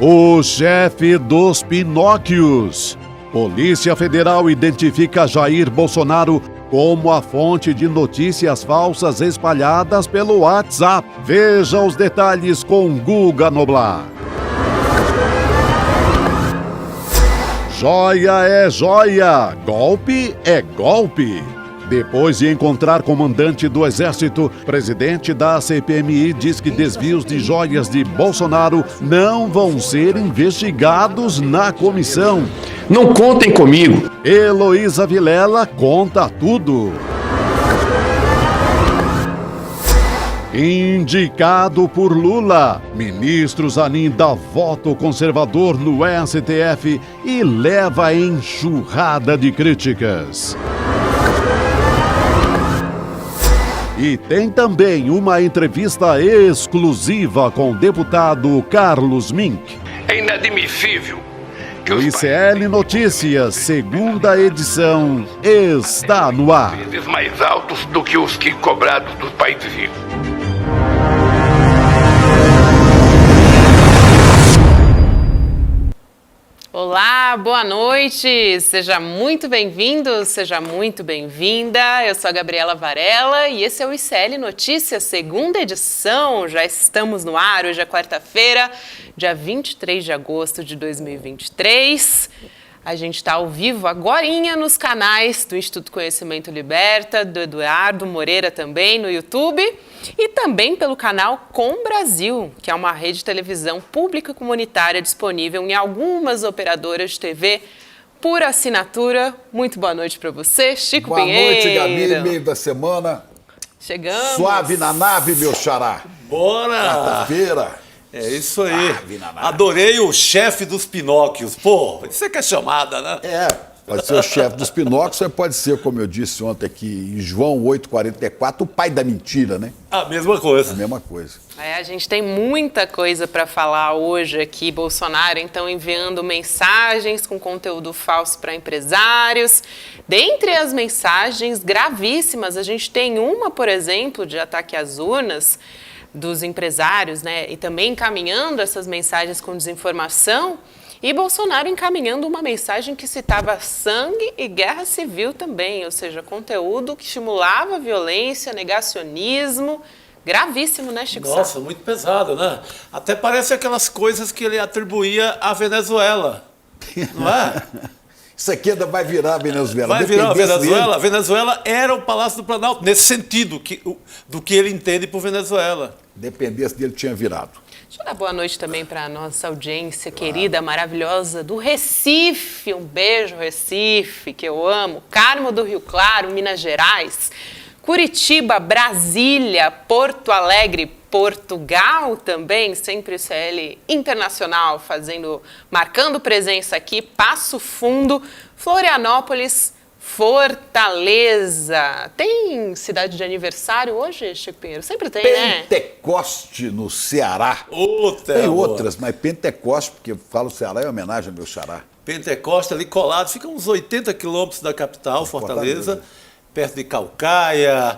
O chefe dos Pinóquios. Polícia Federal identifica Jair Bolsonaro como a fonte de notícias falsas espalhadas pelo WhatsApp. Veja os detalhes com Guga Noblar. Joia é joia, golpe é golpe. Depois de encontrar comandante do Exército, presidente da CPMI diz que desvios de joias de Bolsonaro não vão ser investigados na comissão. Não contem comigo. Heloísa Vilela conta tudo. Indicado por Lula, ministro Zanin dá voto conservador no STF e leva enxurrada de críticas. E tem também uma entrevista exclusiva com o deputado Carlos Mink. É inadmissível que O ICL Notícias, segunda edição, está no ar. países mais altos do que os que cobrados dos países ricos. Olá, boa noite, seja muito bem-vindo, seja muito bem-vinda. Eu sou a Gabriela Varela e esse é o ICL Notícias, segunda edição. Já estamos no ar, hoje é quarta-feira, dia 23 de agosto de 2023. A gente está ao vivo agorinha nos canais do Instituto Conhecimento Liberta, do Eduardo Moreira também no YouTube e também pelo canal Com Brasil, que é uma rede de televisão pública comunitária disponível em algumas operadoras de TV por assinatura. Muito boa noite para você, Chico Pinheiro. Boa noite, Gabi, meio da semana. Chegamos. Suave na nave, meu xará. Bora! Quarta-feira. É isso aí. Suave na nave. Adorei o chefe dos Pinóquios. Pô, isso é que é chamada, né? Pode ser o chefe dos Pinóquios, você pode ser, como eu disse ontem aqui, em João 8,44, o pai da mentira, né? A mesma coisa. A mesma coisa. A gente tem muita coisa para falar hoje aqui. Bolsonaro, então, enviando mensagens com conteúdo falso para empresários. Dentre as mensagens gravíssimas, a gente tem uma, por exemplo, de ataque às urnas dos empresários, né? E também encaminhando essas mensagens com desinformação. E Bolsonaro encaminhando uma mensagem que citava sangue e guerra civil também, ou seja, conteúdo que estimulava a violência, negacionismo. Gravíssimo, né, Chico? Nossa, muito pesado, né? Até parece aquelas coisas que ele atribuía à Venezuela, não é? Isso aqui ainda vai virar a Venezuela. Vai virar a Dependesse Venezuela? dele. A Venezuela era o Palácio do Planalto, nesse sentido, do que ele entende por Venezuela. Dependesse dele, tinha virado. Deixa eu dar boa noite também para a nossa audiência querida, maravilhosa do Recife. Um beijo, Recife, que eu amo. Carmo do Rio Claro, Minas Gerais. Curitiba, Brasília, Porto Alegre, Portugal também, sempre o ICL Internacional marcando presença aqui, Passo Fundo, Florianópolis, Fortaleza. Tem cidade de aniversário hoje, Chico Pinheiro? Sempre tem, né? Pentecoste no Ceará. Tem outras, mas Pentecoste, porque eu falo Ceará, é homenagem ao meu xará. Pentecoste ali colado, fica uns 80 quilômetros da capital, Fortaleza. Perto de Caucaia,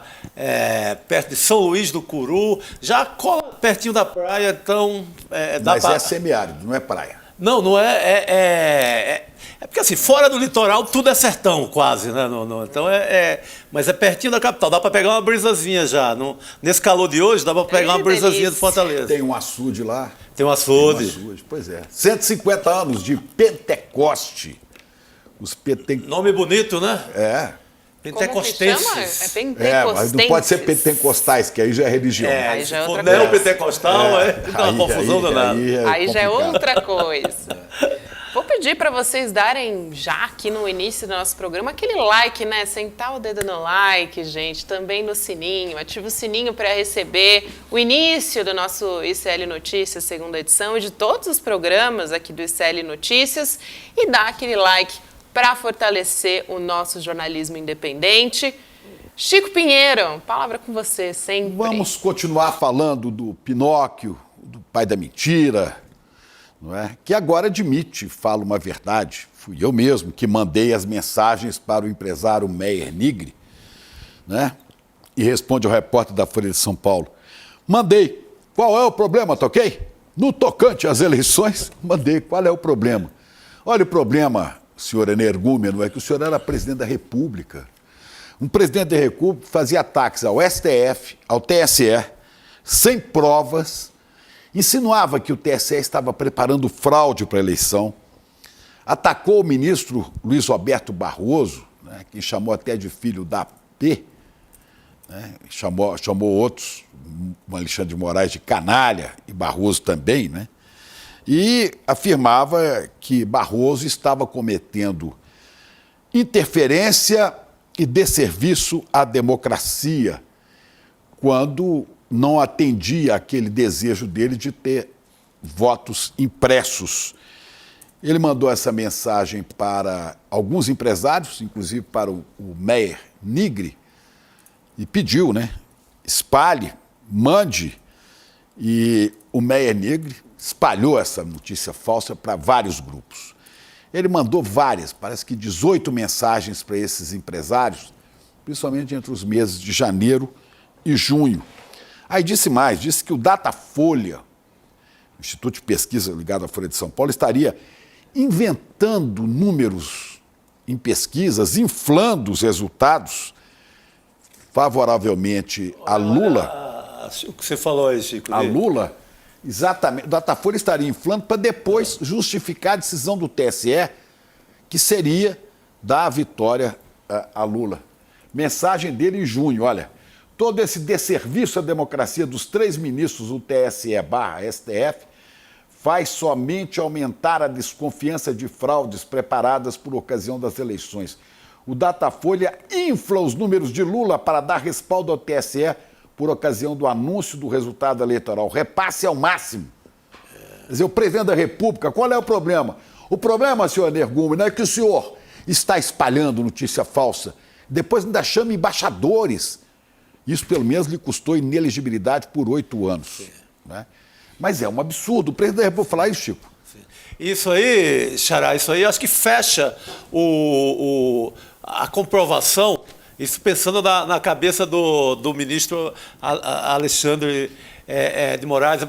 perto de São Luís do Curu, já cola pertinho da praia, então... Mas é semiárido, não é praia. Não é... É porque assim, fora do litoral tudo é sertão quase, né? Então mas é pertinho da capital, dá para pegar uma brisazinha já. Nesse calor de hoje, dá para pegar uma brisazinha de Fortaleza. Tem um açude lá. Tem um açude. Pois é. 150 anos de Pentecoste. Nome bonito, né? Pentecostenses. Como que chama? É Pentecostenses. Mas não pode ser pentecostais, que aí já é religião. Aí já é outra coisa. Pentecostal, dá uma confusão danada. Aí já é outra coisa. Vou pedir para vocês darem já aqui no início do nosso programa aquele like, né? Sentar o dedo no like, gente, também no sininho. Ativa o sininho para receber o início do nosso ICL Notícias, segunda edição, e de todos os programas aqui do ICL Notícias. E dá aquele like para fortalecer o nosso jornalismo independente. Chico Pinheiro, palavra com você sempre. Vamos continuar falando do Pinóquio, do pai da mentira, não é? Que agora admite, fala uma verdade. Fui eu mesmo que mandei as mensagens para o empresário Meyer Nigri, né? E responde ao repórter da Folha de São Paulo. Mandei. Qual é o problema, tá ok? No tocante às eleições, mandei qual é o problema. Olha, o problema, senhor energúmeno, é que o senhor era presidente da República. Um presidente da República fazia ataques ao STF, ao TSE, sem provas, insinuava que o TSE estava preparando fraude para a eleição, atacou o ministro Luiz Roberto Barroso, né, quem chamou até de filho da P, né, chamou outros, o Alexandre de Moraes, de canalha, e Barroso também, né, e afirmava que Barroso estava cometendo interferência e desserviço à democracia quando não atendia aquele desejo dele de ter votos impressos. Ele mandou essa mensagem para alguns empresários, inclusive para o Meyer Nigre, e pediu, né? Espalhe, mande. E o Meyer Nigre espalhou essa notícia falsa para vários grupos. Ele mandou várias, parece que 18 mensagens para esses empresários, principalmente entre os meses de janeiro e junho. Aí disse mais, disse que o Datafolha, o Instituto de Pesquisa ligado à Folha de São Paulo, estaria inventando números em pesquisas, inflando os resultados favoravelmente a Lula. O que você falou aí, Chico? A Lula, exatamente. O Datafolha estaria inflando para depois justificar a decisão do TSE, que seria dar a vitória a Lula. Mensagem dele em junho, olha. Todo esse desserviço à democracia dos 3 ministros do TSE/STF faz somente aumentar a desconfiança de fraudes preparadas por ocasião das eleições. O Datafolha infla os números de Lula para dar respaldo ao TSE por ocasião do anúncio do resultado eleitoral. Repasse ao máximo. Quer dizer, o presidente da República, qual é o problema? O problema, senhor energúmeno, é que o senhor está espalhando notícia falsa. Depois ainda chama embaixadores. Isso, pelo menos, lhe custou inelegibilidade por 8 anos. Né? Mas é um absurdo. O presidente da República falar isso, Chico. Isso aí, Xará, isso aí acho que fecha a comprovação, isso pensando na cabeça do ministro Alexandre de Moraes.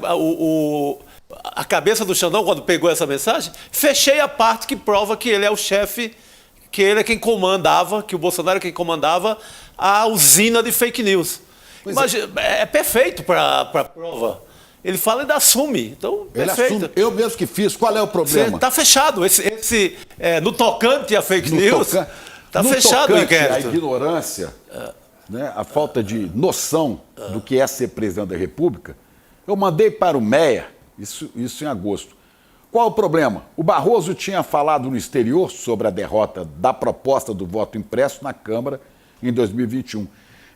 A cabeça do Xandão, quando pegou essa mensagem, fechei a parte que prova que ele é o chefe, que ele é quem comandava, que o Bolsonaro é quem comandava a usina de fake news. Imagina, é perfeito para a prova. Ele fala e assume. Então, ele perfeito. assume. Eu mesmo que fiz. Qual é o problema? Está fechado. No tocante a fake news, está fechado o inquérito. A ignorância, né, a falta de noção do que é ser presidente da República, eu mandei para o Meyer, isso em agosto. Qual o problema? O Barroso tinha falado no exterior sobre a derrota da proposta do voto impresso na Câmara em 2021.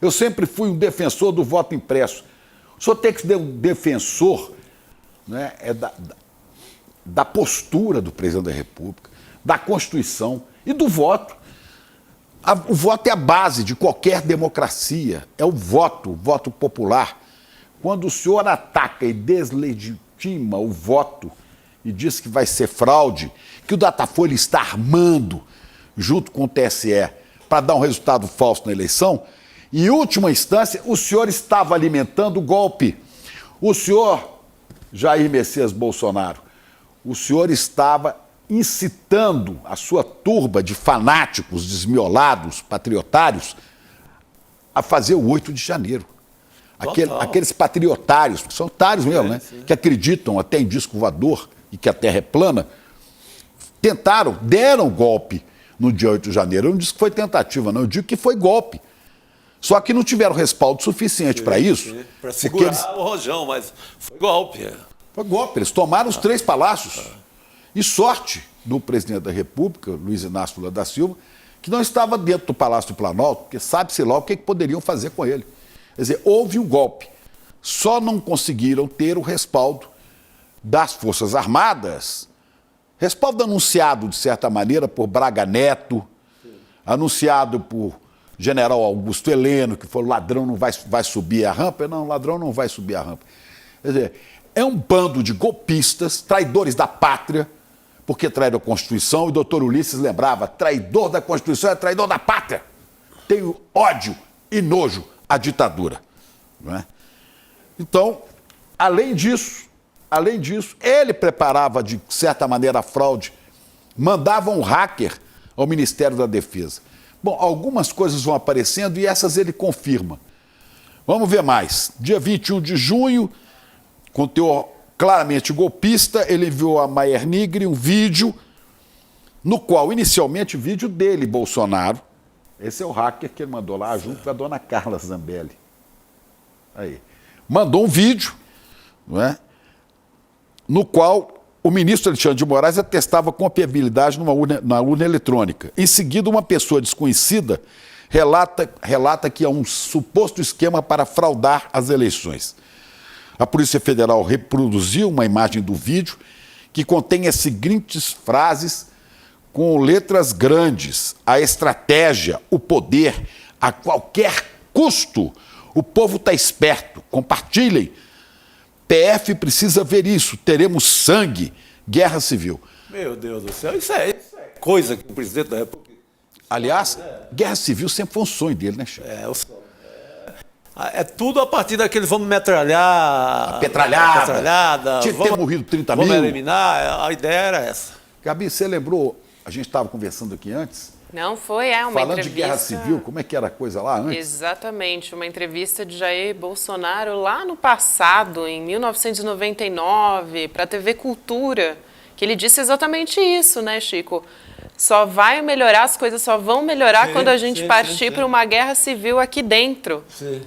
Eu sempre fui um defensor do voto impresso. O senhor tem que ser um defensor, né, da postura do presidente da República, da Constituição e do voto. O voto é a base de qualquer democracia, é o voto popular. Quando o senhor ataca e deslegitima o voto e diz que vai ser fraude, que o Datafolha está armando junto com o TSE para dar um resultado falso na eleição, em última instância, o senhor estava alimentando o golpe. O senhor, Jair Messias Bolsonaro, o senhor estava incitando a sua turba de fanáticos, desmiolados, patriotários, a fazer o 8 de janeiro. Aqueles patriotários, que são otários mesmo, né? Que acreditam até em disco voador e que a Terra é plana, deram golpe no dia 8 de janeiro. Eu não disse que foi tentativa, não. Eu digo que foi golpe. Só que não tiveram respaldo suficiente para isso. Para segurar o rojão, mas foi golpe. Foi golpe. Eles tomaram os 3 palácios. E sorte do presidente da República, Luiz Inácio Lula da Silva, que não estava dentro do Palácio do Planalto, porque sabe-se lá o que poderiam fazer com ele. Quer dizer, houve um golpe. Só não conseguiram ter o respaldo das Forças Armadas, respaldo anunciado, de certa maneira, por Braga Neto, anunciado por General Augusto Heleno, que falou: ladrão não vai subir a rampa. Não, ladrão não vai subir a rampa. Quer dizer, é um bando de golpistas, traidores da pátria, porque trai da Constituição, e o doutor Ulisses lembrava: traidor da Constituição é traidor da pátria. Tenho ódio e nojo à ditadura. Não é? Então, além disso, Além disso, ele preparava, de certa maneira, a fraude, mandava um hacker ao Ministério da Defesa. Bom, algumas coisas vão aparecendo e essas ele confirma. Vamos ver mais. Dia 21 de junho, com teor claramente golpista, ele enviou a Maier Nigri um vídeo, no qual, inicialmente, vídeo dele, Bolsonaro. Esse é o hacker que ele mandou lá, junto com a dona Carla Zambelli. Aí. Mandou um vídeo, não é? No qual o ministro Alexandre de Moraes atestava confiabilidade na urna eletrônica. Em seguida, uma pessoa desconhecida relata que há um suposto esquema para fraudar as eleições. A Polícia Federal reproduziu uma imagem do vídeo que contém as seguintes frases com letras grandes: a estratégia, o poder, a qualquer custo. O povo está esperto, compartilhem. PF precisa ver isso, teremos sangue, guerra civil. Meu Deus do céu, isso é coisa que o presidente da República... Aliás, guerra civil sempre foi um sonho dele, né, Chico? É tudo a partir daquele vamos metralhar... A petralhada. Tinha que ter morrido 30 mil. Vamos eliminar, a ideia era essa. Gabi, você lembrou, a gente estava conversando aqui antes... Não, foi, uma falando entrevista... de guerra civil, como é que era a coisa lá antes? Exatamente, uma entrevista de Jair Bolsonaro lá no passado, em 1999, para a TV Cultura, que ele disse exatamente isso, né, Chico? Só vai melhorar, as coisas só vão melhorar quando a gente partir para uma guerra civil aqui dentro,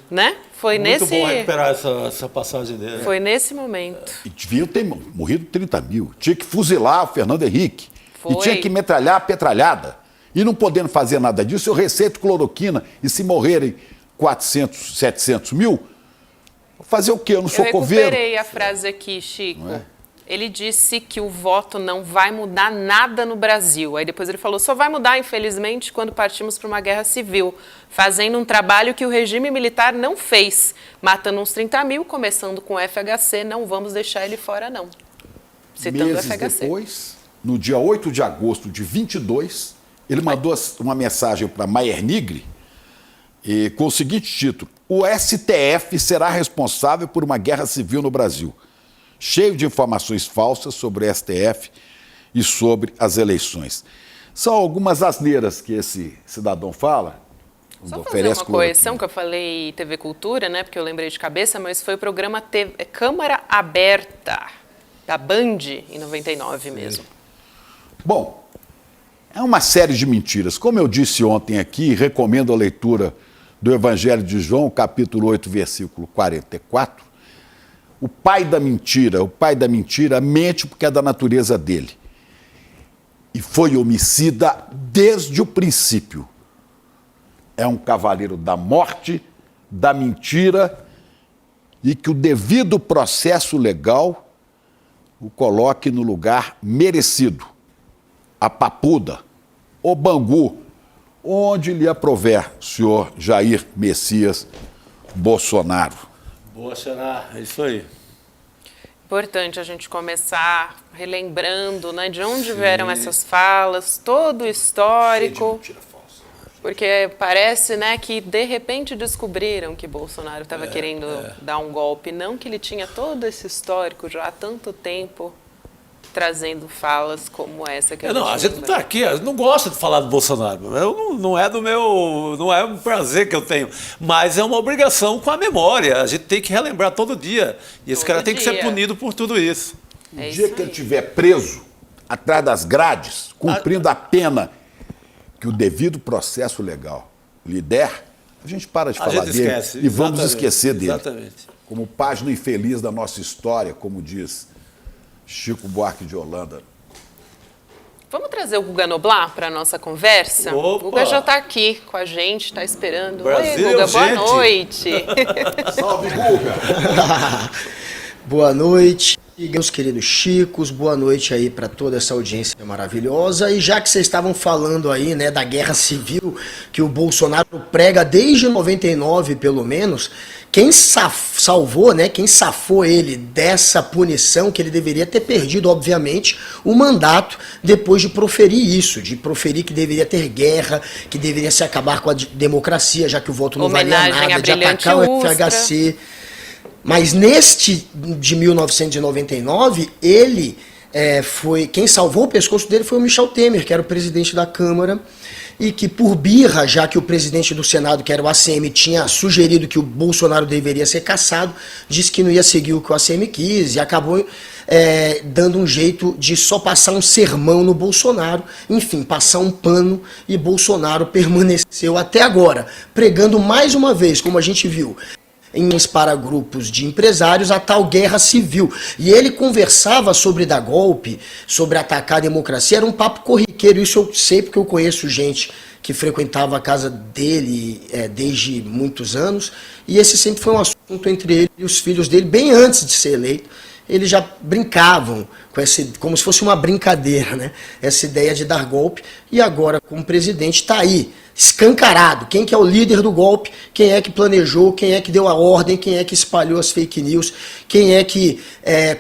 né? Foi Muito bom recuperar essa passagem dele. Foi nesse momento. E deviam ter morrido 30 mil. Tinha que fuzilar o Fernando Henrique. Foi. E tinha que metralhar a petralhada. E não podendo fazer nada disso, eu receito cloroquina. E se morrerem 400, 700 mil, fazer o quê? Eu não sou coveiro. Eu recuperei a frase aqui, Chico. Ele disse que o voto não vai mudar nada no Brasil. Aí depois ele falou, só vai mudar, infelizmente, quando partimos para uma guerra civil, fazendo um trabalho que o regime militar não fez, matando uns 30 mil, começando com o FHC, não vamos deixar ele fora, não. Citando Meses o FHC. Depois, no dia 8 de agosto de 22, ele mandou uma mensagem para Maier Nigri com o seguinte título: o STF será responsável por uma guerra civil no Brasil, cheio de informações falsas sobre o STF e sobre as eleições. São algumas asneiras que esse cidadão fala. Só fazer uma correção, que eu falei TV Cultura, né, porque eu lembrei de cabeça, mas foi o programa Câmara Aberta, da Band, em 99 mesmo. Bom, é uma série de mentiras. Como eu disse ontem aqui, recomendo a leitura do Evangelho de João, capítulo 8, versículo 44. O pai da mentira mente porque é da natureza dele. E foi homicida desde o princípio. É um cavaleiro da morte, da mentira, e que o devido processo legal o coloque no lugar merecido. A Papuda, o Bangu, onde lhe aprover, senhor Jair Messias Bolsonaro. Boa, Xará, é isso aí. Importante a gente começar relembrando, né, de onde vieram essas falas, todo o histórico, porque parece, né, que de repente descobriram que Bolsonaro estava querendo dar um golpe, não que ele tinha todo esse histórico já há tanto tempo, trazendo falas como essa que a gente não está aqui, a gente não gosta de falar do Bolsonaro. Não é um prazer que eu tenho, mas é uma obrigação com a memória. A gente tem que relembrar todo dia. E esse cara tem que ser punido por tudo isso. O dia que ele estiver preso, atrás das grades, cumprindo a pena que o devido processo legal lhe der, a gente para de falar dele e vamos esquecer dele. Exatamente. Como página infeliz da nossa história, como diz Chico Buarque de Holanda. Vamos trazer o Guga Noblar para a nossa conversa? Opa! O Guga já está aqui com a gente, está esperando. Brasil, Oi, Guga, boa gente. noite. Salve, Guga! Boa noite, meus queridos Chicos, boa noite aí para toda essa audiência maravilhosa. E já que vocês estavam falando aí, né, da guerra civil que o Bolsonaro prega desde 99, pelo menos, quem salvou, né, quem safou ele dessa punição, que ele deveria ter perdido, obviamente, o mandato depois de proferir isso, de proferir que deveria ter guerra, que deveria se acabar com a democracia, já que o voto não valia nada, de atacar o FHC. Mas neste de 1999, ele foi... Quem salvou o pescoço dele foi o Michel Temer, que era o presidente da Câmara, e que por birra, já que o presidente do Senado, que era o ACM, tinha sugerido que o Bolsonaro deveria ser cassado, disse que não ia seguir o que o ACM quis e acabou dando um jeito de só passar um sermão no Bolsonaro, enfim, passar um pano, e Bolsonaro permaneceu até agora, pregando mais uma vez, como a gente viu, para grupos de empresários, a tal guerra civil. E ele conversava sobre dar golpe, sobre atacar a democracia, era um papo corriqueiro, isso eu sei porque eu conheço gente que frequentava a casa dele desde muitos anos, e esse sempre foi um assunto entre ele e os filhos dele, bem antes de ser eleito. Eles já brincavam com como se fosse uma brincadeira, né? Essa ideia de dar golpe, e agora, como presidente, está aí, escancarado. Quem que é o líder do golpe, quem é que planejou, quem é que deu a ordem, quem é que espalhou as fake news, quem é que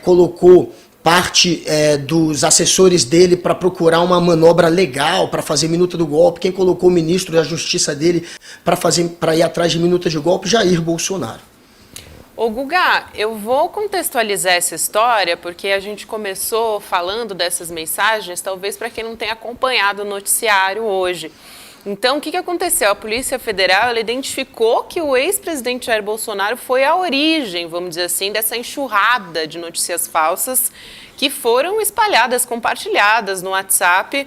colocou parte dos assessores dele para procurar uma manobra legal, para fazer minuta do golpe, quem colocou o ministro da Justiça dele para ir atrás de minuta de golpe, Jair Bolsonaro. Ô Guga, eu vou contextualizar essa história porque a gente começou falando dessas mensagens, talvez para quem não tenha acompanhado o noticiário hoje. Então, o que aconteceu? A Polícia Federal ela identificou que o ex-presidente Jair Bolsonaro foi a origem, vamos dizer assim, dessa enxurrada de notícias falsas que foram espalhadas, compartilhadas no WhatsApp,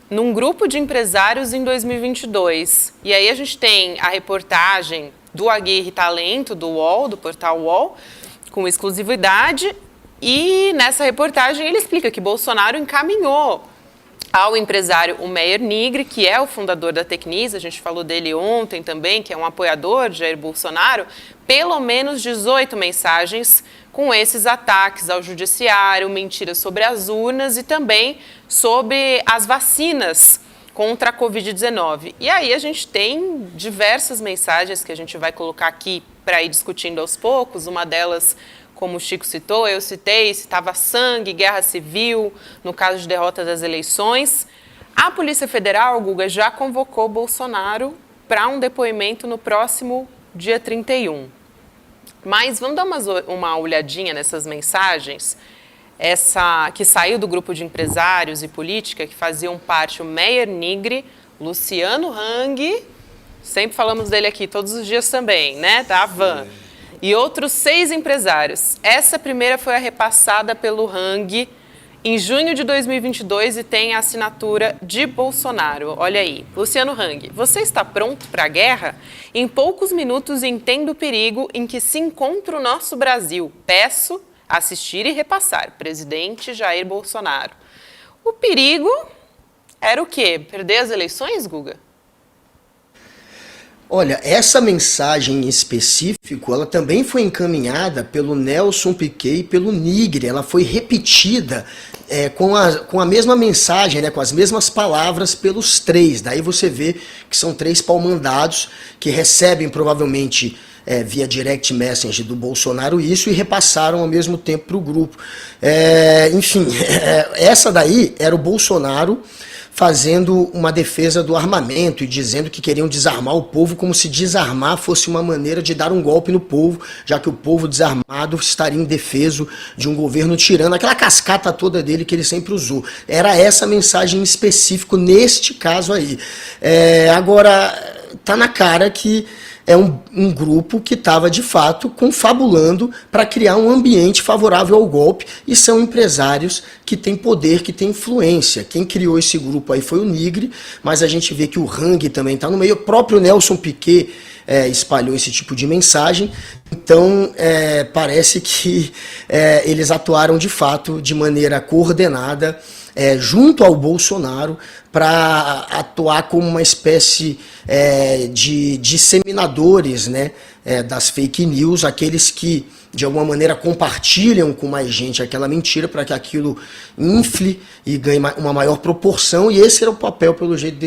num grupo de empresários em 2022. E aí a gente tem a reportagem do Aguirre Talento, do UOL, do portal UOL, com exclusividade, e nessa reportagem ele explica que Bolsonaro encaminhou ao empresário o Meyer Nigre, que é o fundador da Tecnis, a gente falou dele ontem também, que é um apoiador de Jair Bolsonaro, pelo menos 18 mensagens com esses ataques ao judiciário, mentiras sobre as urnas e também sobre as vacinas contra a Covid-19. E aí a gente tem diversas mensagens que a gente vai colocar aqui para ir discutindo aos poucos. Uma delas, como o Chico citou, eu citei, citava sangue, guerra civil, no caso de derrota das eleições. A Polícia Federal, Guga, já convocou Bolsonaro para um depoimento no próximo dia 31. Mas vamos dar uma olhadinha nessas mensagens. Essa que saiu do grupo de empresários e política que faziam parte o Meyer Nigre, Luciano Hang, sempre falamos dele aqui todos os dias também, né, da Havan, e outros 6 empresários. Essa primeira foi a repassada pelo Hang em junho de 2022 e tem a assinatura de Bolsonaro. Olha aí, Luciano Hang, você está pronto para a guerra? Em poucos minutos entendo o perigo em que se encontra o nosso Brasil. Peço assistir e repassar. Presidente Jair Bolsonaro. O perigo era o quê? Perder as eleições, Guga? Olha, essa mensagem em específico, ela também foi encaminhada pelo Nelson Piquet e pelo Nigre. Ela foi repetida com a mesma mensagem, né, com as mesmas palavras pelos 3. Daí você vê que são 3 pau-mandados que recebem provavelmente via direct message do Bolsonaro isso e repassaram ao mesmo tempo para o grupo. Enfim, essa daí era o Bolsonaro fazendo uma defesa do armamento e dizendo que queriam desarmar o povo, como se desarmar fosse uma maneira de dar um golpe no povo, já que o povo desarmado estaria indefeso de um governo tirano, aquela cascata toda dele que ele sempre usou. Era essa mensagem em específico neste caso aí. Agora, tá na cara que é um grupo que estava, de fato, confabulando para criar um ambiente favorável ao golpe, e são empresários que têm poder, que têm influência. Quem criou esse grupo aí foi o Nigre, mas a gente vê que o Hang também está no meio, o próprio Nelson Piquet espalhou esse tipo de mensagem, então parece que eles atuaram, de fato, de maneira coordenada, junto ao Bolsonaro, para atuar como uma espécie de disseminadores, né, das fake news, aqueles que de alguma maneira compartilham com mais gente aquela mentira para que aquilo infle e ganhe uma maior proporção, e esse era o papel, pelo jeito,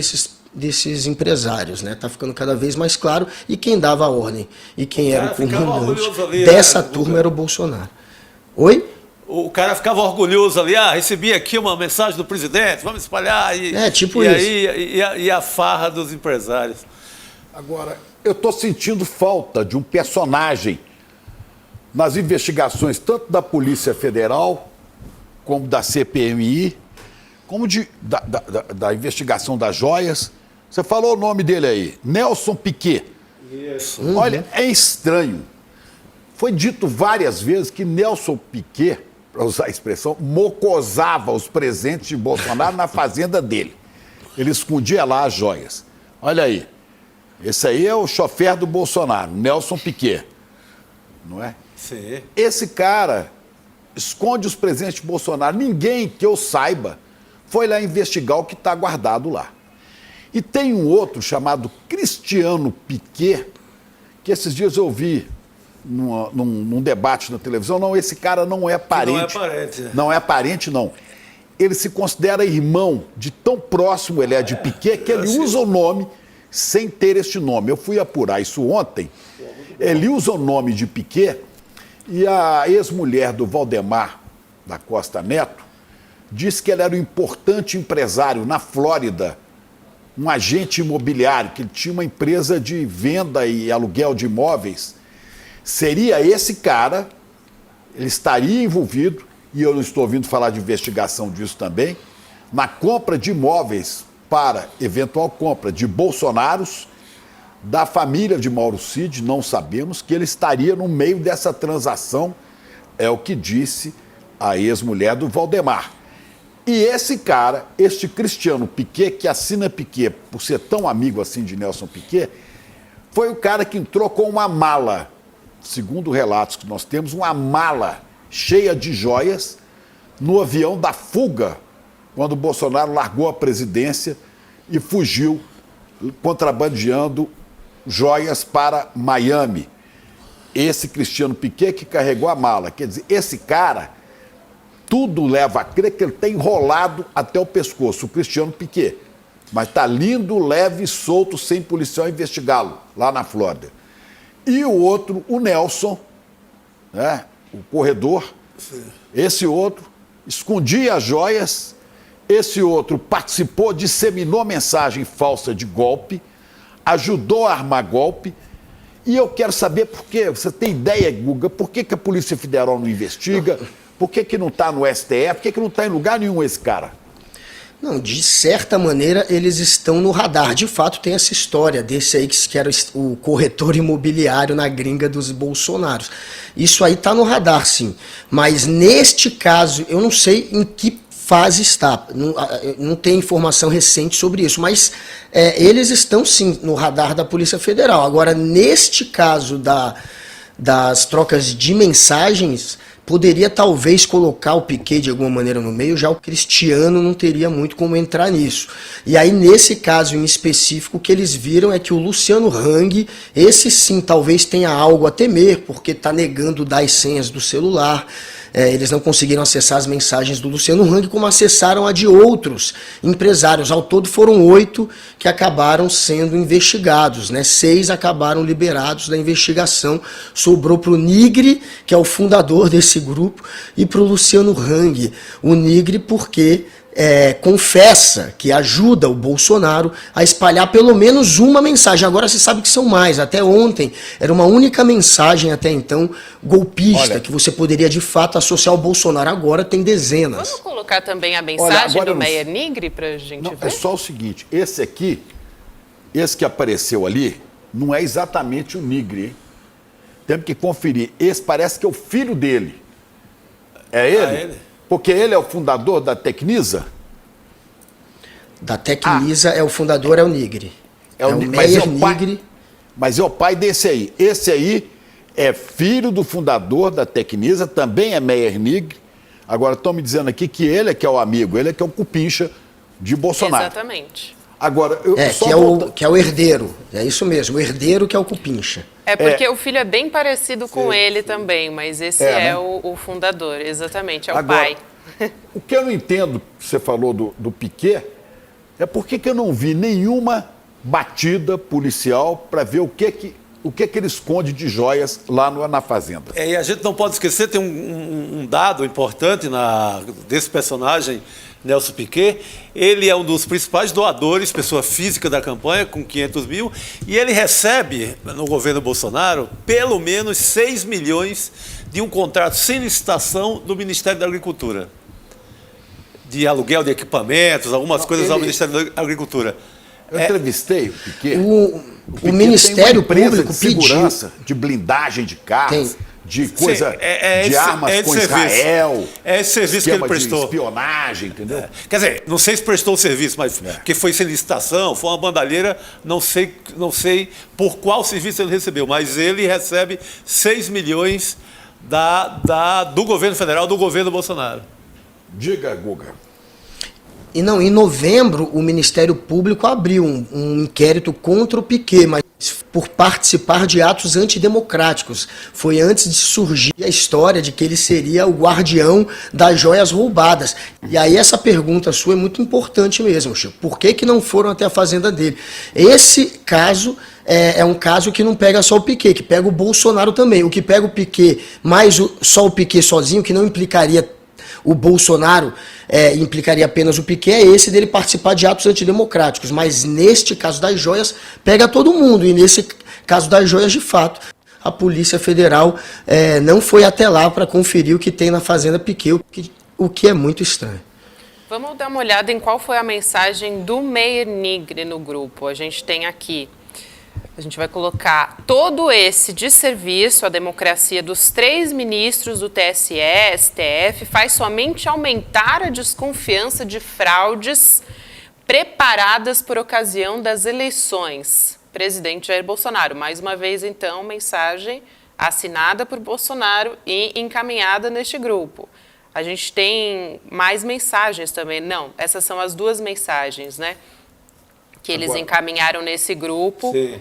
desses empresários, né? Tá ficando cada vez mais claro, e quem dava a ordem e quem era o comandante dessa turma era o Bolsonaro. Oi? O cara ficava orgulhoso ali, recebi aqui uma mensagem do presidente, vamos espalhar. Tipo isso. E a farra dos empresários. Agora, eu estou sentindo falta de um personagem nas investigações tanto da Polícia Federal, como da CPMI, como da investigação das joias. Você falou o nome dele aí, Nelson Piquet. Isso. Olha, é estranho. Foi dito várias vezes que Nelson Piquet, para usar a expressão, mocosava os presentes de Bolsonaro na fazenda dele. Ele escondia lá as joias. Olha aí, esse aí é o chofer do Bolsonaro, Nelson Piquet, não é? Sim. Esse cara esconde os presentes de Bolsonaro. Ninguém que eu saiba foi lá investigar o que está guardado lá. E tem um outro chamado Cristiano Piquet, que esses dias eu vi num debate na televisão. Não, esse cara não é parente. Não é parente. Não é parente, não. Ele se considera irmão, de tão próximo ele é de Piquet, que ele usa o nome sem ter este nome. Eu fui apurar isso ontem. Ele usa o nome de Piquet e a ex-mulher do Valdemar da Costa Neto disse que ele era um importante empresário na Flórida, um agente imobiliário, que ele tinha uma empresa de venda e aluguel de imóveis. Seria esse cara, ele estaria envolvido, e eu não estou ouvindo falar de investigação disso também, na compra de imóveis para eventual compra de Bolsonaros, da família de Mauro Cid. Não sabemos, que ele estaria no meio dessa transação, é o que disse a ex-mulher do Valdemar. E esse cara, este Cristiano Piquet, que assina Piquet por ser tão amigo assim de Nelson Piquet, foi o cara que entrou com uma mala, segundo relatos que nós temos, uma mala cheia de joias no avião da fuga, quando o Bolsonaro largou a presidência e fugiu contrabandeando joias para Miami. Esse Cristiano Piquet que carregou a mala. Quer dizer, esse cara, tudo leva a crer que ele está enrolado até o pescoço, o Cristiano Piquet. Mas está lindo, leve, solto, sem policial investigá-lo, lá na Flórida. E o outro, o Nelson, né, o corredor, sim. Esse outro escondia as joias, esse outro participou, disseminou mensagem falsa de golpe, ajudou a armar golpe. E eu quero saber por quê. Você tem ideia, Guga, por que a Polícia Federal não investiga? Por que não está no STF? Por que não está em lugar nenhum esse cara? Não, de certa maneira eles estão no radar. De fato tem essa história desse aí que era o corretor imobiliário na gringa dos Bolsonaros. Isso aí está no radar, sim. Mas neste caso, eu não sei em que fase está. Não tem informação recente sobre isso, mas eles estão sim no radar da Polícia Federal. Agora, neste caso das trocas de mensagens, poderia talvez colocar o Piquet de alguma maneira no meio, já o Cristiano não teria muito como entrar nisso. E aí, nesse caso em específico, o que eles viram é que o Luciano Hang, esse sim talvez tenha algo a temer, porque está negando dar as senhas do celular. Eles não conseguiram acessar as mensagens do Luciano Hang, como acessaram a de outros empresários. Ao todo foram 8 que acabaram sendo investigados, né? 6 acabaram liberados da investigação. Sobrou para o Nigre, que é o fundador desse grupo, e para o Luciano Hang. O Nigre porque confessa que ajuda o Bolsonaro a espalhar pelo menos uma mensagem. Agora se sabe que são mais. Até ontem era uma única mensagem até então golpista. Olha, que você poderia de fato associar ao Bolsonaro. Agora tem dezenas. Vamos colocar também a mensagem do Meyer Nigre pra gente ver? É só o seguinte, esse que apareceu ali, não é exatamente o Nigre, hein? Temos que conferir. Esse parece que é o filho dele. É ele? Porque ele é o fundador da Tecnisa? Da Tecnisa o fundador é o Nigre. É o Meyer Nigre. Mas é o pai desse aí. Esse aí é filho do fundador da Tecnisa, também é Meyer Nigre. Agora estão me dizendo aqui que ele é que é o amigo, ele é que é o cupincha de Bolsonaro. Exatamente. Agora, que é o herdeiro. É isso mesmo, o herdeiro que é o cupincha. É porque o filho é bem parecido com ele também, mas esse né? o fundador, exatamente, é o pai. O que eu não entendo, que você falou do Piquet, é por que eu não vi nenhuma batida policial para ver o que ele esconde de joias lá na fazenda. E a gente não pode esquecer, tem um dado importante desse personagem, Nelson Piquet. Ele é um dos principais doadores, pessoa física da campanha, com 500 mil, e ele recebe, no governo Bolsonaro, pelo menos 6 milhões de um contrato sem licitação do Ministério da Agricultura. De aluguel de equipamentos, algumas coisas ao Ministério da Agricultura. Eu entrevistei o Piquet. O Ministério Público de segurança, de blindagem de carros, de coisa, de armas com Israel. É esse serviço que ele prestou. De espionagem, entendeu? Quer dizer, não sei se prestou o serviço, mas que foi sem licitação, foi uma bandalheira, não sei por qual serviço ele recebeu, mas ele recebe 6 milhões do governo federal, do governo Bolsonaro. Diga, Guga. Em novembro, o Ministério Público abriu um inquérito contra o Piquet, mas por participar de atos antidemocráticos. Foi antes de surgir a história de que ele seria o guardião das joias roubadas. E aí essa pergunta sua é muito importante mesmo, Chico. Por que não foram até a fazenda dele? Esse caso é um caso que não pega só o Piquet, que pega o Bolsonaro também. O que pega o Piquet, mais só o Piquet sozinho, que não implicaria o Bolsonaro, implicaria apenas o Piquet, é esse dele participar de atos antidemocráticos. Mas neste caso das joias, pega todo mundo. E nesse caso das joias, de fato, a Polícia Federal não foi até lá para conferir o que tem na Fazenda Piquet, o que é muito estranho. Vamos dar uma olhada em qual foi a mensagem do Meir Nigre no grupo. A gente tem aqui... A gente vai colocar todo esse desserviço à democracia dos 3 ministros do TSE, STF, faz somente aumentar a desconfiança de fraudes preparadas por ocasião das eleições. Presidente Jair Bolsonaro. Mais uma vez, então, mensagem assinada por Bolsonaro e encaminhada neste grupo. A gente tem mais mensagens também. Não, essas são as 2 mensagens, né? Que eles encaminharam nesse grupo. Sim.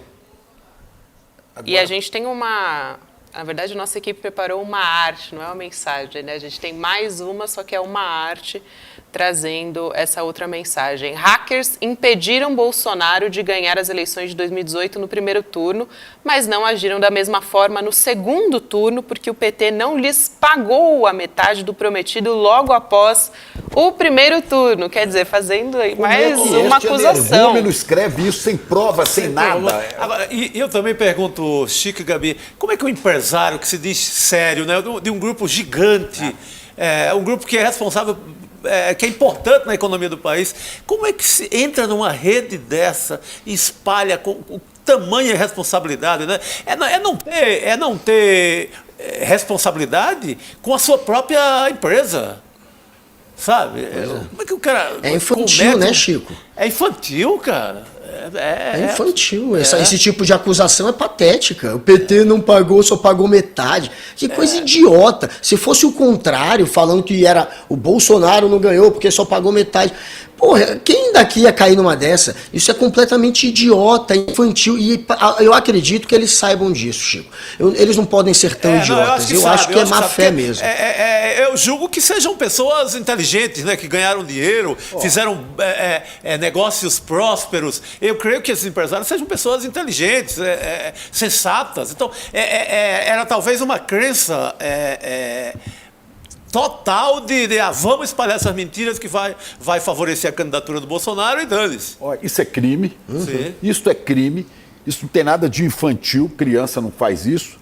E a gente tem uma... Na verdade, a nossa equipe preparou uma arte, não é uma mensagem, né? A gente tem mais uma, só que é uma arte trazendo essa outra mensagem. Hackers impediram Bolsonaro de ganhar as eleições de 2018 no primeiro turno, mas não agiram da mesma forma no segundo turno, porque o PT não lhes pagou a metade do prometido logo após o primeiro turno. Quer dizer, fazendo mais uma acusação. O escreve isso sem prova, sem nada. Agora, e eu também pergunto, Chico e Gabi, como é que um empresário que se diz sério, né, de um grupo gigante, um grupo que é responsável... que é importante na economia do país, como é que se entra numa rede dessa e espalha com tamanha responsabilidade, né? É não ter responsabilidade com a sua própria empresa, sabe? Como é que o cara... É infantil, né, Chico? É infantil, cara. É infantil. Esse tipo de acusação é patética. O PT não pagou, só pagou metade. Que coisa idiota. Se fosse o contrário, falando que era o Bolsonaro não ganhou porque só pagou metade. Porra, quem daqui ia cair numa dessa? Isso é completamente idiota, infantil. E eu acredito que eles saibam disso, Chico. Eles não podem ser tão idiotas. Eu acho que é má fé mesmo. Eu julgo que sejam pessoas inteligentes, né, que ganharam dinheiro, fizeram negócios prósperos. Eu creio que esses empresários sejam pessoas inteligentes, sensatas. Então, era talvez uma crença total de vamos espalhar essas mentiras que vai favorecer a candidatura do Bolsonaro e dane-se. Isso é crime. Sim. Isso é crime. Isso não tem nada de infantil. Criança não faz isso.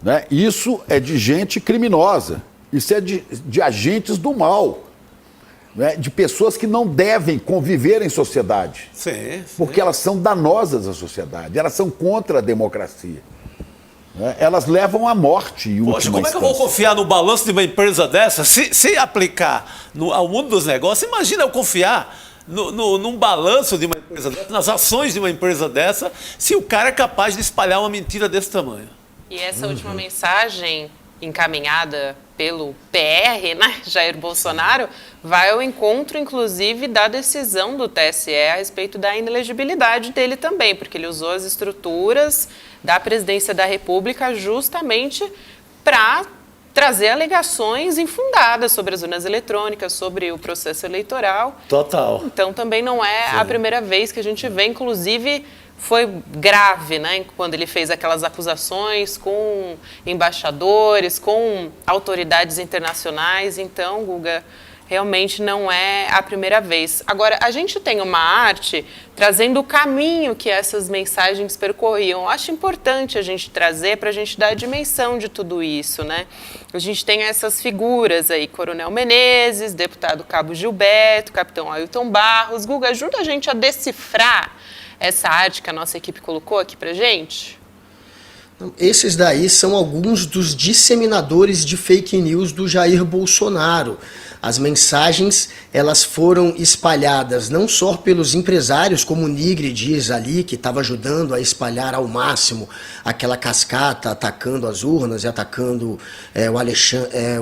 Né? Isso é de gente criminosa. Isso é de agentes do mal. Né? De pessoas que não devem conviver em sociedade. Sim. Porque elas são danosas à sociedade. Elas são contra a democracia. Elas levam à morte. Poxa, como é que eu vou confiar no balanço de uma empresa dessa? Se aplicar ao mundo dos negócios, imagina eu confiar num balanço de uma empresa dessa, nas ações de uma empresa dessa, se o cara é capaz de espalhar uma mentira desse tamanho. E essa última mensagem encaminhada pelo PR, né, Jair Bolsonaro, vai ao encontro, inclusive, da decisão do TSE a respeito da inelegibilidade dele também, porque ele usou as estruturas da presidência da República justamente para trazer alegações infundadas sobre as urnas eletrônicas, sobre o processo eleitoral. Total. Então, também não é a primeira vez que a gente vê, inclusive... Foi grave, né, quando ele fez aquelas acusações com embaixadores, com autoridades internacionais. Então, Guga, realmente não é a primeira vez. Agora, a gente tem uma arte trazendo o caminho que essas mensagens percorriam. Eu acho importante a gente trazer para a gente dar a dimensão de tudo isso, né? A gente tem essas figuras aí, Coronel Menezes, deputado Cabo Gilberto, capitão Ailton Barros. Guga, ajuda a gente a decifrar essa arte que a nossa equipe colocou aqui pra gente? Esses daí são alguns dos disseminadores de fake news do Jair Bolsonaro. As mensagens, elas foram espalhadas não só pelos empresários, como o Nigri diz ali, que estava ajudando a espalhar ao máximo aquela cascata, atacando as urnas e atacando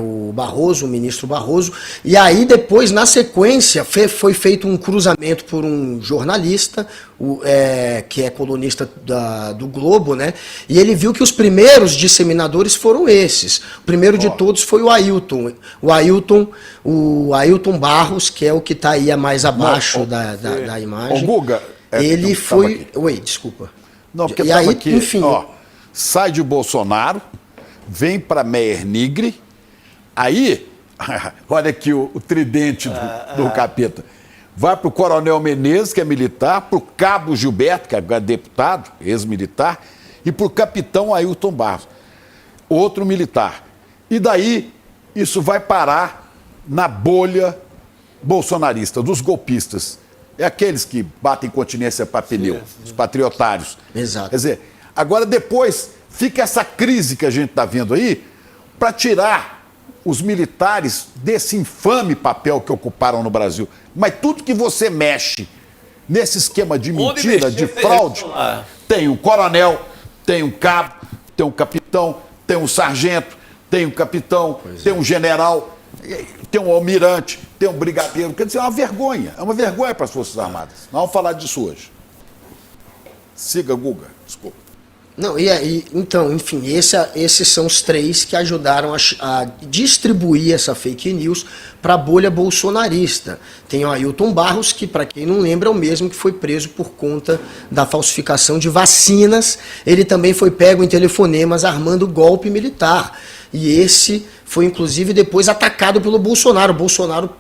o Barroso, o ministro Barroso. E aí depois, na sequência, foi feito um cruzamento por um jornalista, que é colunista do Globo, né? E ele viu que os primeiros disseminadores foram esses. O primeiro de todos foi o Ailton. O Ailton Barros, que é o que está aí a mais abaixo da imagem. Guga, ele foi... Oi, desculpa. Não, porque e aí, aqui, enfim... sai de Bolsonaro, vem para Meyer Nigri, aí, olha aqui o tridente do capeta. Vai para o Coronel Menezes, que é militar, para o Cabo Gilberto, que é deputado, ex-militar, e para o capitão Ailton Barros, outro militar. E daí, isso vai parar na bolha bolsonarista, dos golpistas. É aqueles que batem continência para pneu, os patriotários. Exato. Quer dizer, agora depois fica essa crise que a gente está vendo aí para tirar os militares desse infame papel que ocuparam no Brasil. Mas tudo que você mexe nesse esquema de mentira, de fraude, tem um coronel, tem um cabo, tem um capitão, tem um sargento, tem um capitão, tem um general, tem um almirante, tem um brigadeiro. Quer dizer, é uma vergonha para as Forças Armadas. Nós vamos falar disso hoje. Siga, Guga, desculpa. Não, então, enfim, esses são os três que ajudaram a distribuir essa fake news para a bolha bolsonarista. Tem o Ailton Barros, que, para quem não lembra, é o mesmo que foi preso por conta da falsificação de vacinas. Ele também foi pego em telefonemas armando golpe militar. E esse foi, inclusive, depois atacado pelo Bolsonaro. O Bolsonaro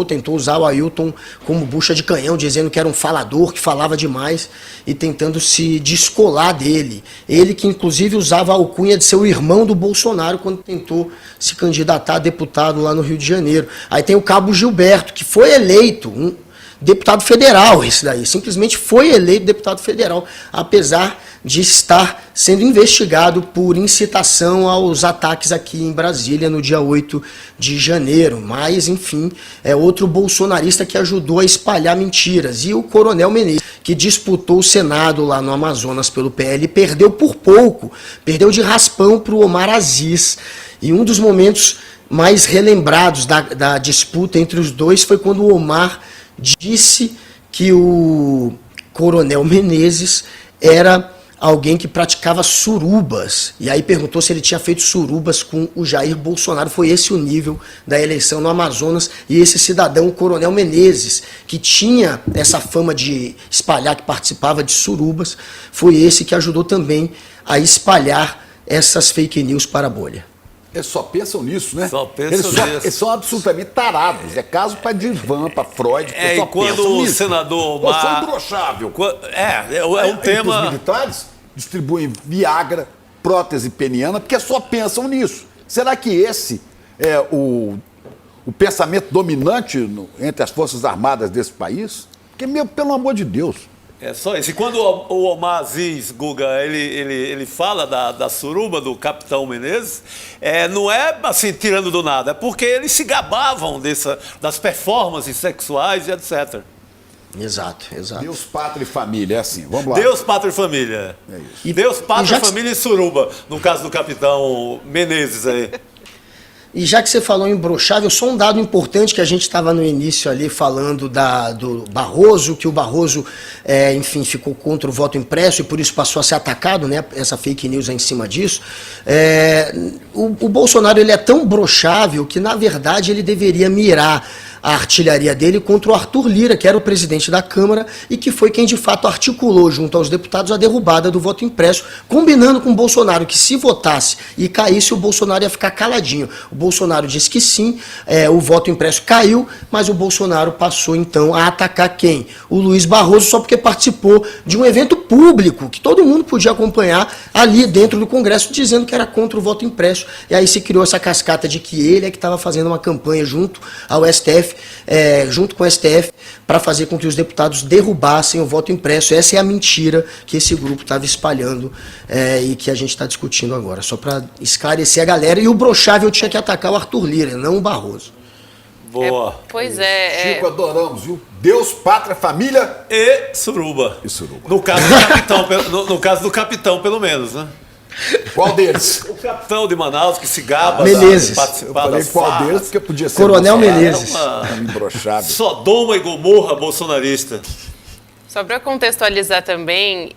tentou usar o Ailton como bucha de canhão, dizendo que era um falador, que falava demais e tentando se descolar dele. Ele que, inclusive, usava a alcunha de ser o irmão do Bolsonaro quando tentou se candidatar a deputado lá no Rio de Janeiro. Aí tem o Cabo Gilberto, que foi eleito um deputado federal, esse daí. Simplesmente foi eleito deputado federal, apesar de estar sendo investigado por incitação aos ataques aqui em Brasília no dia 8 de janeiro. Mas, enfim, é outro bolsonarista que ajudou a espalhar mentiras. E o Coronel Menezes, que disputou o Senado lá no Amazonas pelo PL, perdeu por pouco, perdeu de raspão para o Omar Aziz. E um dos momentos mais relembrados da disputa entre os dois foi quando o Omar disse que o Coronel Menezes era alguém que praticava surubas. E aí perguntou se ele tinha feito surubas com o Jair Bolsonaro. Foi esse o nível da eleição no Amazonas. E esse cidadão, o Coronel Menezes, que tinha essa fama de espalhar, que participava de surubas, foi esse que ajudou também a espalhar essas fake news para a bolha. Eles só pensam nisso, né? Só pensam nisso. Eles são absolutamente tarados. É caso para Divan, para Freud. E quando o senador Omar... Foi imbrochável. É um tema... Os militares distribuem Viagra, prótese peniana, porque só pensam nisso. Será que esse é o pensamento dominante entre as Forças Armadas desse país? Porque, pelo amor de Deus... É só isso. E quando o Omar Aziz, Guga, ele fala da suruba do capitão Menezes, não é assim, tirando do nada, é porque eles se gabavam das performances sexuais e etc. Exato. Deus, pátria e família, é assim, vamos lá. Deus, pátria e família. É isso. Deus, pátria, família e suruba, no caso do capitão Menezes aí. E já que você falou em imbrochável, só um dado importante que a gente estava no início ali falando do Barroso, que o Barroso, enfim, ficou contra o voto impresso e por isso passou a ser atacado, né? Essa fake news é em cima disso. O Bolsonaro ele é tão imbrochável que, na verdade, ele deveria mirar a artilharia dele contra o Arthur Lira, que era o presidente da Câmara e que foi quem de fato articulou junto aos deputados a derrubada do voto impresso, combinando com o Bolsonaro que se votasse e caísse, o Bolsonaro ia ficar caladinho. O Bolsonaro disse que sim, o voto impresso caiu, mas o Bolsonaro passou então a atacar quem? O Luiz Barroso, só porque participou de um evento público que todo mundo podia acompanhar ali dentro do Congresso, dizendo que era contra o voto impresso. E aí se criou essa cascata de que ele é que estava fazendo uma campanha junto ao STF, junto com o STF, para fazer com que os deputados derrubassem o voto impresso. Essa é a mentira que esse grupo estava espalhando e que a gente está discutindo agora. Só para esclarecer a galera. E o Brochável tinha que atacar o Arthur Lira, não o Barroso. Boa. Pois é. Chico, adoramos, viu? Deus, pátria, família E Suruba. e suruba. No caso do capitão, no caso do capitão, pelo menos, né? Qual deles? O capitão de Manaus que se gaba Menezes. de Eu participar falei das qual farras. deles, porque podia ser Coronel Bolsonaro. Menezes. É Imbrochável. Sodoma e Gomorra bolsonarista. Só para contextualizar também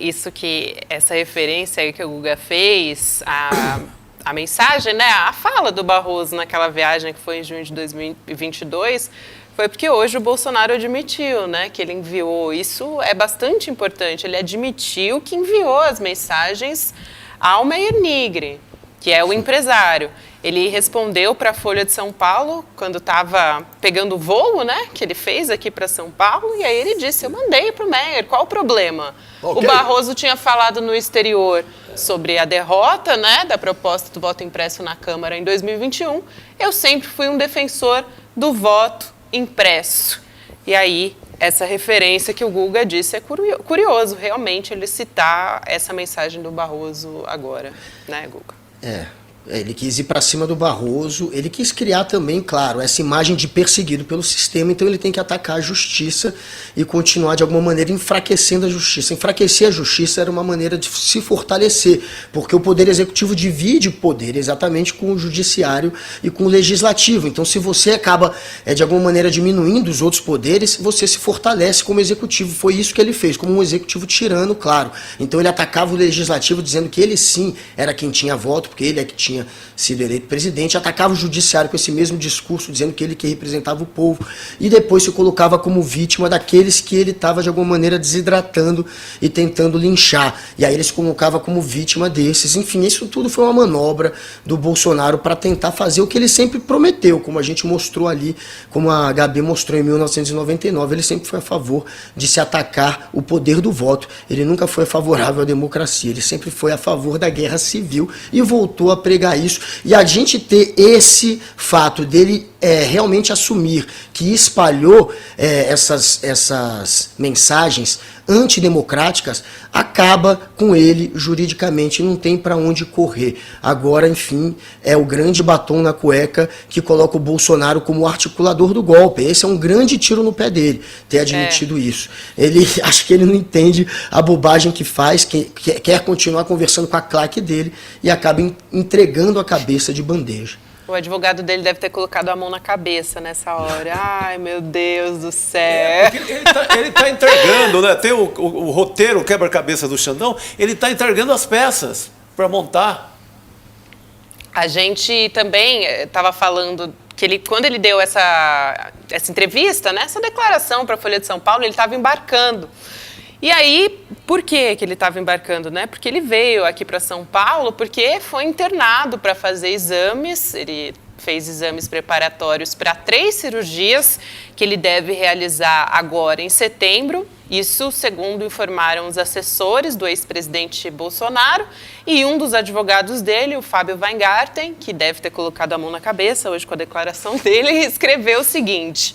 essa referência aí que o Guga fez, a mensagem, né, a fala do Barroso naquela viagem que foi em junho de 2022, foi porque hoje o Bolsonaro admitiu, né, que ele enviou, isso é bastante importante, ele admitiu que enviou as mensagens ao Meir Nigre, que é o empresário. Ele respondeu para a Folha de São Paulo, quando estava pegando o voo, né, que ele fez aqui para São Paulo, e aí ele disse, eu mandei para o Meir, qual o problema? Okay. O Barroso tinha falado no exterior sobre a derrota, né, da proposta do voto impresso na Câmara em 2021. Eu sempre fui um defensor do voto impresso. E aí, essa referência que o Guga disse é curioso, realmente, ele citar essa mensagem do Barroso agora, né, Guga? Ele quis ir para cima do Barroso, ele quis criar também, claro, essa imagem de perseguido pelo sistema, então ele tem que atacar a justiça e continuar de alguma maneira enfraquecendo a justiça. Enfraquecer a justiça era uma maneira de se fortalecer, porque o poder executivo divide o poder exatamente com o judiciário e com o legislativo. Então se você acaba de alguma maneira diminuindo os outros poderes, você se fortalece como executivo. Foi isso que ele fez, como um executivo tirano, claro. Então ele atacava o legislativo dizendo que ele sim era quem tinha voto, porque ele é que tinha sido eleito presidente, atacava o judiciário com esse mesmo discurso, dizendo que ele que representava o povo, e depois se colocava como vítima daqueles que ele estava de alguma maneira desidratando e tentando linchar. E aí ele se colocava como vítima desses. Enfim, isso tudo foi uma manobra do Bolsonaro para tentar fazer o que ele sempre prometeu, como a gente mostrou ali, como a Gabi mostrou em 1999. Ele sempre foi a favor de se atacar o poder do voto. Ele nunca foi favorável à democracia, ele sempre foi a favor da guerra civil e voltou a pregar isso. E a gente ter esse fato dele realmente assumir que espalhou essas mensagens antidemocráticas, acaba com ele juridicamente, não tem para onde correr. Agora, enfim, é o grande batom na cueca que coloca o Bolsonaro como articulador do golpe. Esse é um grande tiro no pé dele, ter admitido isso. Ele, acho que ele não entende a bobagem que faz, quer continuar conversando com a claque dele e acaba entregando a cabeça de bandeja. O advogado dele deve ter colocado a mão na cabeça nessa hora. Ai, meu Deus do céu. Ele tá entregando, né? Tem o roteiro, o quebra-cabeça do Xandão, ele está entregando as peças para montar. A gente também estava falando que quando ele deu essa entrevista, né, essa declaração para a Folha de São Paulo, ele estava embarcando. E aí, por que ele estava embarcando, né? Porque ele veio aqui para São Paulo, porque foi internado para fazer exames, ele fez exames preparatórios para 3 cirurgias que ele deve realizar agora em setembro. Isso, segundo informaram os assessores do ex-presidente Bolsonaro, e um dos advogados dele, o Fábio Weingarten, que deve ter colocado a mão na cabeça hoje com a declaração dele, escreveu o seguinte: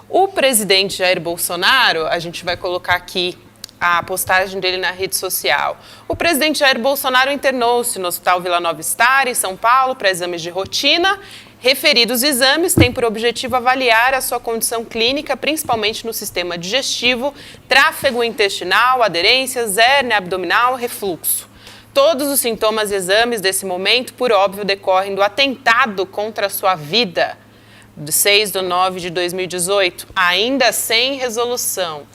o presidente Jair Bolsonaro, a gente vai colocar aqui a postagem dele na rede social. O presidente Jair Bolsonaro internou-se no Hospital Vila Nova Star, em São Paulo, para exames de rotina. Referidos exames têm por objetivo avaliar a sua condição clínica, principalmente no sistema digestivo, tráfego intestinal, aderências, hérnia abdominal, refluxo. Todos os sintomas e exames desse momento, por óbvio, decorrem do atentado contra a sua vida, de 6/9/2018, ainda sem resolução.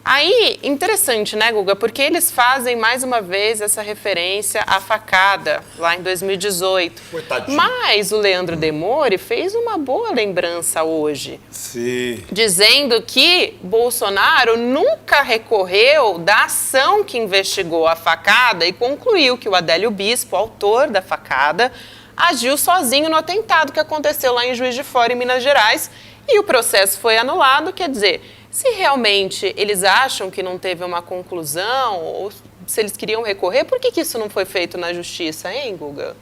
Aí, interessante, né, Guga? Porque eles fazem, mais uma vez, essa referência à facada, lá em 2018. Coitadinho. Mas o Leandro Demore fez uma boa lembrança hoje. Sim. Dizendo que Bolsonaro nunca recorreu da ação que investigou a facada e concluiu que o Adélio Bispo, autor da facada, agiu sozinho no atentado que aconteceu lá em Juiz de Fora, em Minas Gerais, e o processo foi anulado. Quer dizer, se realmente eles acham que não teve uma conclusão, ou se eles queriam recorrer, por que isso não foi feito na justiça, hein, Guga?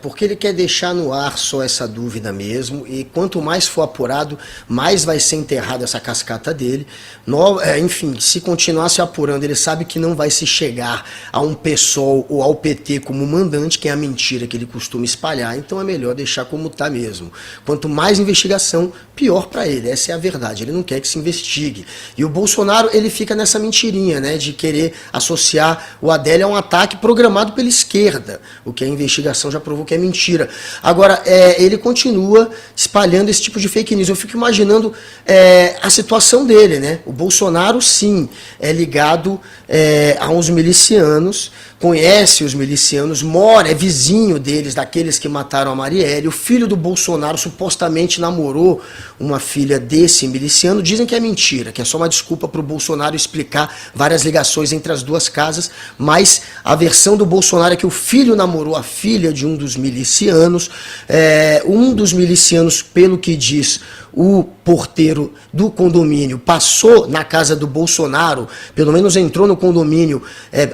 Porque ele quer deixar no ar só essa dúvida mesmo, e quanto mais for apurado, mais vai ser enterrada essa cascata dele. Enfim, se continuar se apurando, ele sabe que não vai se chegar a um PSOL ou ao PT como mandante, que é a mentira que ele costuma espalhar, então é melhor deixar como está mesmo. Quanto mais investigação, pior para ele, essa é a verdade, ele não quer que se investigue. E o Bolsonaro, ele fica nessa mentirinha, né, de querer associar o Adélio a um ataque programado pela esquerda, o que a investigação já provou que é mentira. Agora, ele continua espalhando esse tipo de fake news. Eu fico imaginando a situação dele, né? O Bolsonaro, sim, é ligado a uns milicianos, conhece os milicianos, mora, é vizinho deles, daqueles que mataram a Marielle. O filho do Bolsonaro supostamente namorou uma filha desse miliciano. Dizem que é mentira, que é só uma desculpa para o Bolsonaro explicar várias ligações entre as duas casas, mas a versão do Bolsonaro é que o filho namorou a filha de um dos milicianos. Um dos milicianos, pelo que diz o porteiro do condomínio, passou na casa do Bolsonaro, pelo menos entrou no condomínio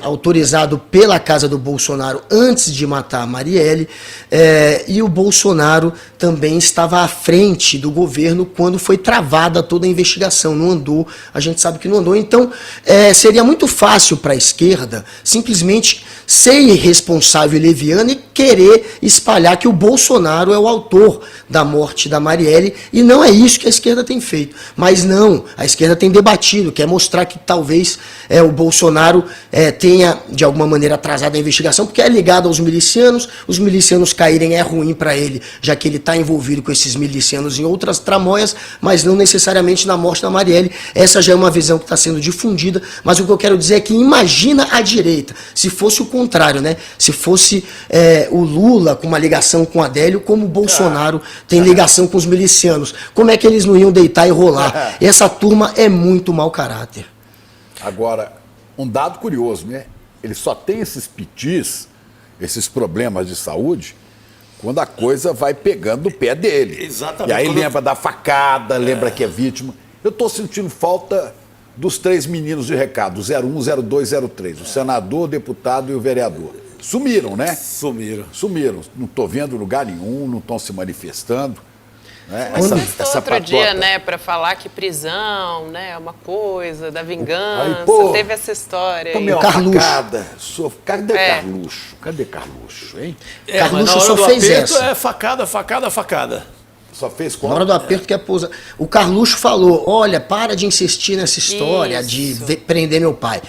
autorizado pela casa do Bolsonaro antes de matar a Marielle, e o Bolsonaro também estava à frente do governo quando foi travada toda a investigação. Não andou, a gente sabe que não andou. Então, seria muito fácil para a esquerda simplesmente ser irresponsável e leviano e querer espalhar que o Bolsonaro é o autor da morte da Marielle, e não é isso que a esquerda tem feito. Mas não, a esquerda tem debatido, quer mostrar que talvez o Bolsonaro tenha, de alguma maneira, atrasado a investigação, porque é ligado aos milicianos, os milicianos caírem é ruim para ele, já que ele está envolvido com esses milicianos em outras tramóias, mas não necessariamente na morte da Marielle. Essa já é uma visão que está sendo difundida, mas o que eu quero dizer é que imagina a direita, se fosse o contrário, né? Se fosse o Lula com uma ligação com o Adélio, como o Bolsonaro tem ligação com os milicianos. Como é que eles não iam deitar e rolar? Essa turma é muito mau caráter. Agora, um dado curioso, né? Ele só tem esses pitis, esses problemas de saúde, quando a coisa vai pegando no pé dele. Exatamente. E aí lembra da facada, lembra que é vítima. Eu estou sentindo falta dos 3 meninos de recado, 01, 02, 03. O senador, o deputado e o vereador. Sumiram, né? Sumiram. Não estou vendo lugar nenhum, não estão se manifestando. Né? Outro dia, né, para falar que prisão, né, é uma coisa da vingança. Aí, pô, teve essa história. Tomei uma Carluxo. facada. Cadê Carluxo, hein? Carluxo só fez essa. É facada. Só fez Na como? hora do aperto que é pousa. O Carluxo falou, olha, para de insistir nessa história de prender meu pai.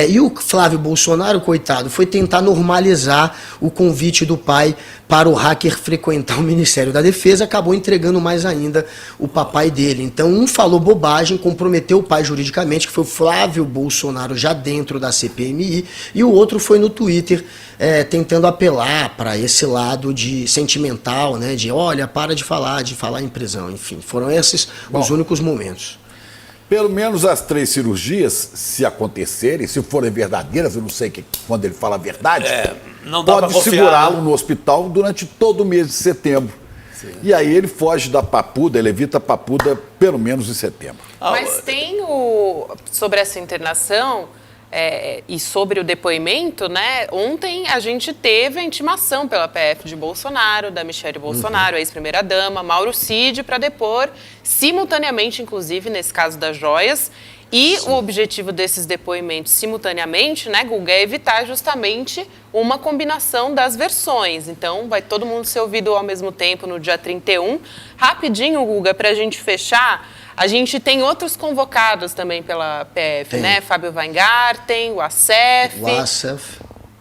E o Flávio Bolsonaro, coitado, foi tentar normalizar o convite do pai para o hacker frequentar o Ministério da Defesa, acabou entregando mais ainda o papai dele. Então, um falou bobagem, comprometeu o pai juridicamente, que foi o Flávio Bolsonaro já dentro da CPMI, e o outro foi no Twitter tentando apelar para esse lado de sentimental, né, de olha, para de falar em prisão. Enfim, foram esses os únicos momentos. Pelo menos as 3 cirurgias, se acontecerem, se forem verdadeiras, eu não sei quando ele fala a verdade, não dá pode pra confiar, segurá-lo né? no hospital durante todo o mês de setembro. Sim. E aí ele foge da papuda, ele evita a papuda pelo menos em setembro. Mas tem sobre essa internação e sobre o depoimento, né? Ontem a gente teve a intimação pela PF de Bolsonaro, da Michelle Bolsonaro, ex-primeira-dama, Mauro Cid, para depor simultaneamente, inclusive, nesse caso das joias. E o objetivo desses depoimentos simultaneamente, né, Guga, é evitar justamente uma combinação das versões. Então, vai todo mundo ser ouvido ao mesmo tempo no dia 31. Rapidinho, Guga, para a gente fechar, a gente tem outros convocados também pela PF, né? Fábio Weingarten, o Assef,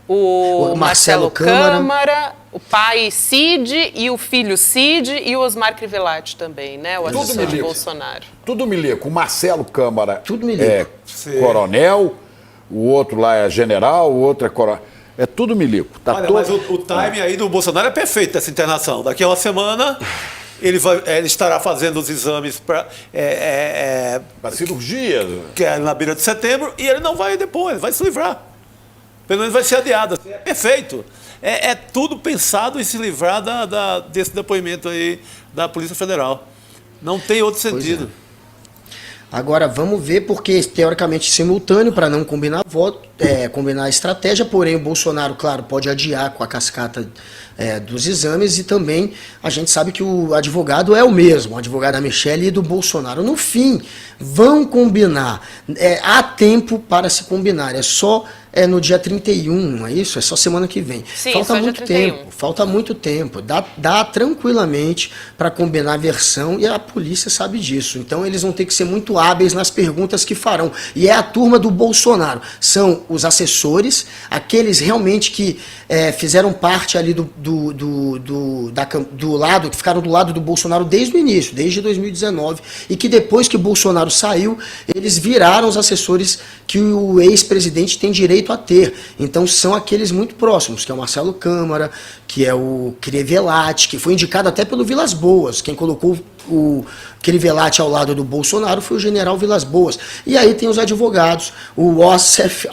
o Marcelo Câmara, o pai Cid e o filho Cid e o Osmar Crivellati também, né? O assessor de Bolsonaro. Tudo milico. O Marcelo Câmara tudo milico. Coronel, o outro lá é general, o outro é coronel. É tudo milico. Tá. Olha, mas o time aí do Bolsonaro é perfeito dessa internação. Daqui a uma semana ele estará fazendo os exames para cirurgia. Que é na beira de setembro, e ele não vai depois, vai se livrar. Pelo menos vai ser adiado. É perfeito. É tudo pensado em se livrar desse depoimento aí da Polícia Federal. Não tem outro sentido. Agora vamos ver, porque teoricamente simultâneo para não combinar voto, combinar a estratégia, porém o Bolsonaro, claro, pode adiar com a cascata dos exames, e também a gente sabe que o advogado é o mesmo, o advogado da Michelle e do Bolsonaro. No fim, vão combinar. Há tempo para se combinar, é só no dia 31, não é isso? É só semana que vem. Sim, falta só muito dia 31. tempo, falta muito tempo. Dá tranquilamente para combinar a versão, e a polícia sabe disso. Então eles vão ter que ser muito hábeis nas perguntas que farão. E é a turma do Bolsonaro. São os assessores, aqueles realmente que fizeram parte ali do lado, que ficaram do lado do Bolsonaro desde o início, desde 2019, e que depois que Bolsonaro saiu, eles viraram os assessores que o ex-presidente tem direito a ter. Então são aqueles muito próximos, que é o Marcelo Câmara, que é o Crivellati, que foi indicado até pelo Vilas Boas. Quem colocou o Crivellati ao lado do Bolsonaro foi o general Vilas Boas. E aí tem os advogados, o Acef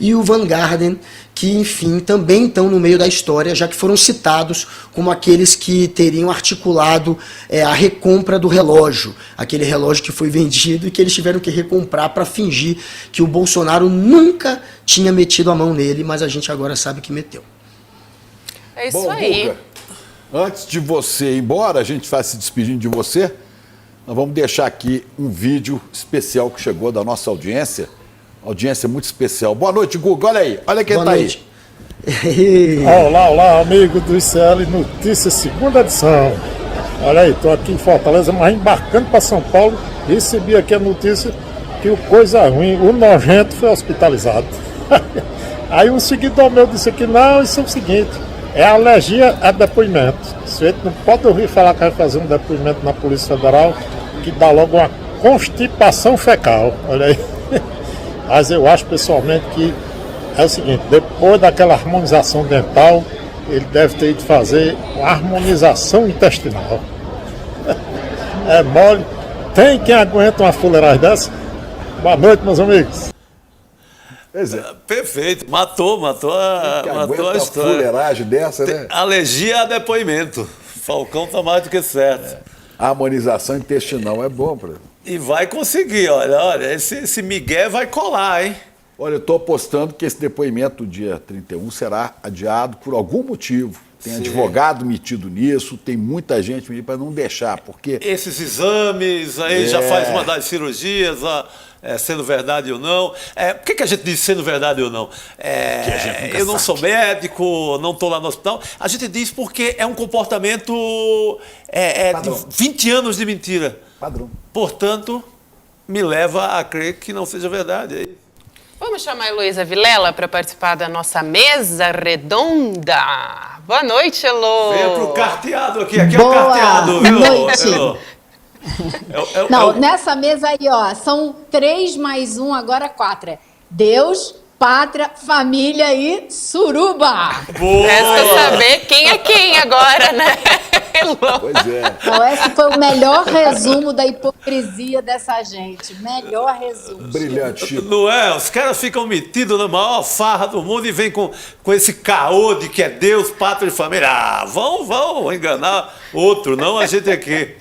e o Van Garden, que, enfim, também estão no meio da história, já que foram citados como aqueles que teriam articulado a recompra do relógio, aquele relógio que foi vendido e que eles tiveram que recomprar para fingir que o Bolsonaro nunca tinha metido a mão nele, mas a gente agora sabe que meteu. É isso Bom, aí. Guga, antes de você ir embora, a gente vai se despedindo de você, nós vamos deixar aqui um vídeo especial que chegou da nossa audiência. Audiência muito especial. Boa noite, Guga. Olha aí. Olha quem Boa tá noite. aí. Olá, amigo do ICL Notícias, segunda edição. Olha aí, tô aqui em Fortaleza, mas embarcando para São Paulo, recebi aqui a notícia que o coisa ruim, o nojento foi hospitalizado. Aí um seguidor meu disse que não, isso é o seguinte, é alergia a depoimento. Você não pode ouvir falar que vai fazer um depoimento na Polícia Federal que dá logo uma constipação fecal. Olha aí. Mas eu acho pessoalmente que é o seguinte, depois daquela harmonização dental, ele deve ter ido fazer uma harmonização intestinal. É mole. Tem quem aguenta uma fuleiragem dessa? Boa noite, meus amigos. Pois é. Perfeito, matou a Aguenta a história. fuleiragem dessa, né? Alergia a depoimento. Falcão tá mais do que certo. A harmonização intestinal é bom, para. E vai conseguir, olha, esse migué vai colar, hein? Olha, eu estou apostando que esse depoimento do dia 31 será adiado por algum motivo. Tem advogado metido nisso, tem muita gente metido para não deixar, porque... Esses exames, aí já faz uma das cirurgias, sendo verdade ou não. Por que a gente diz sendo verdade ou não? Eu não sou médico, não estou lá no hospital. A gente diz porque é um comportamento de 20 anos de mentira. Padrão. Portanto, me leva a crer que não seja verdade. É isso. Vamos chamar a Heloísa Vilela para participar da nossa mesa redonda. Boa noite, Elo. Venha pro carteado aqui é o Boa carteado, viu? noite. Não, É nessa mesa aí, ó, são 3 mais 1, agora 4. É Deus, pátria, família e suruba. boa. Resta saber quem é quem agora, né, Elo? Pois é. Então, esse foi o melhor resumo da hipocrisia dessa gente. Melhor resumo. Brilhante, Chico. Não é? Os caras ficam metidos na maior farra do mundo e vêm com esse caô de que é Deus, pátria e família. Ah, vão enganar outro, não a gente aqui.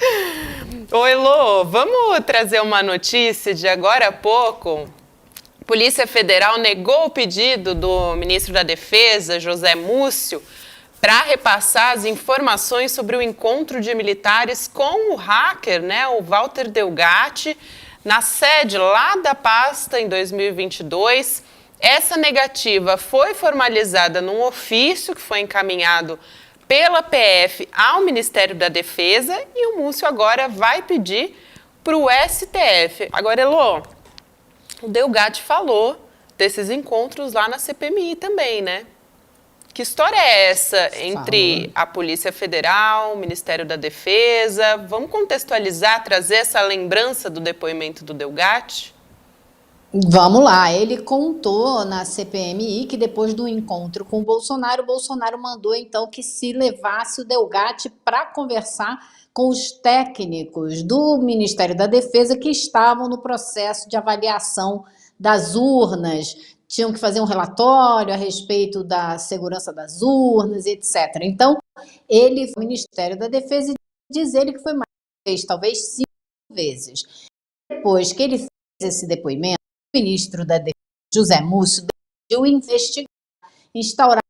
Ô, Elo, vamos trazer uma notícia de agora a pouco. Polícia Federal negou o pedido do ministro da Defesa, José Múcio, para repassar as informações sobre o encontro de militares com o hacker, né, o Walter Delgatti, na sede lá da pasta em 2022. Essa negativa foi formalizada num ofício que foi encaminhado pela PF ao Ministério da Defesa e o Múcio agora vai pedir para o STF. Agora, Elô, o Delgatti falou desses encontros lá na CPMI também, né? Que história é essa entre a Polícia Federal, o Ministério da Defesa? Vamos contextualizar, trazer essa lembrança do depoimento do Delgatti? Vamos lá, ele contou na CPMI que depois do encontro com o Bolsonaro mandou então que se levasse o Delgatti para conversar com os técnicos do Ministério da Defesa que estavam no processo de avaliação das urnas. tinham que fazer um relatório a respeito da segurança das urnas, etc. Então, ele foi ao Ministério da Defesa e diz ele que foi mais uma vez, talvez 5 vezes. Depois que ele fez esse depoimento, o ministro da Defesa, José Múcio, decidiu investigar, instaurar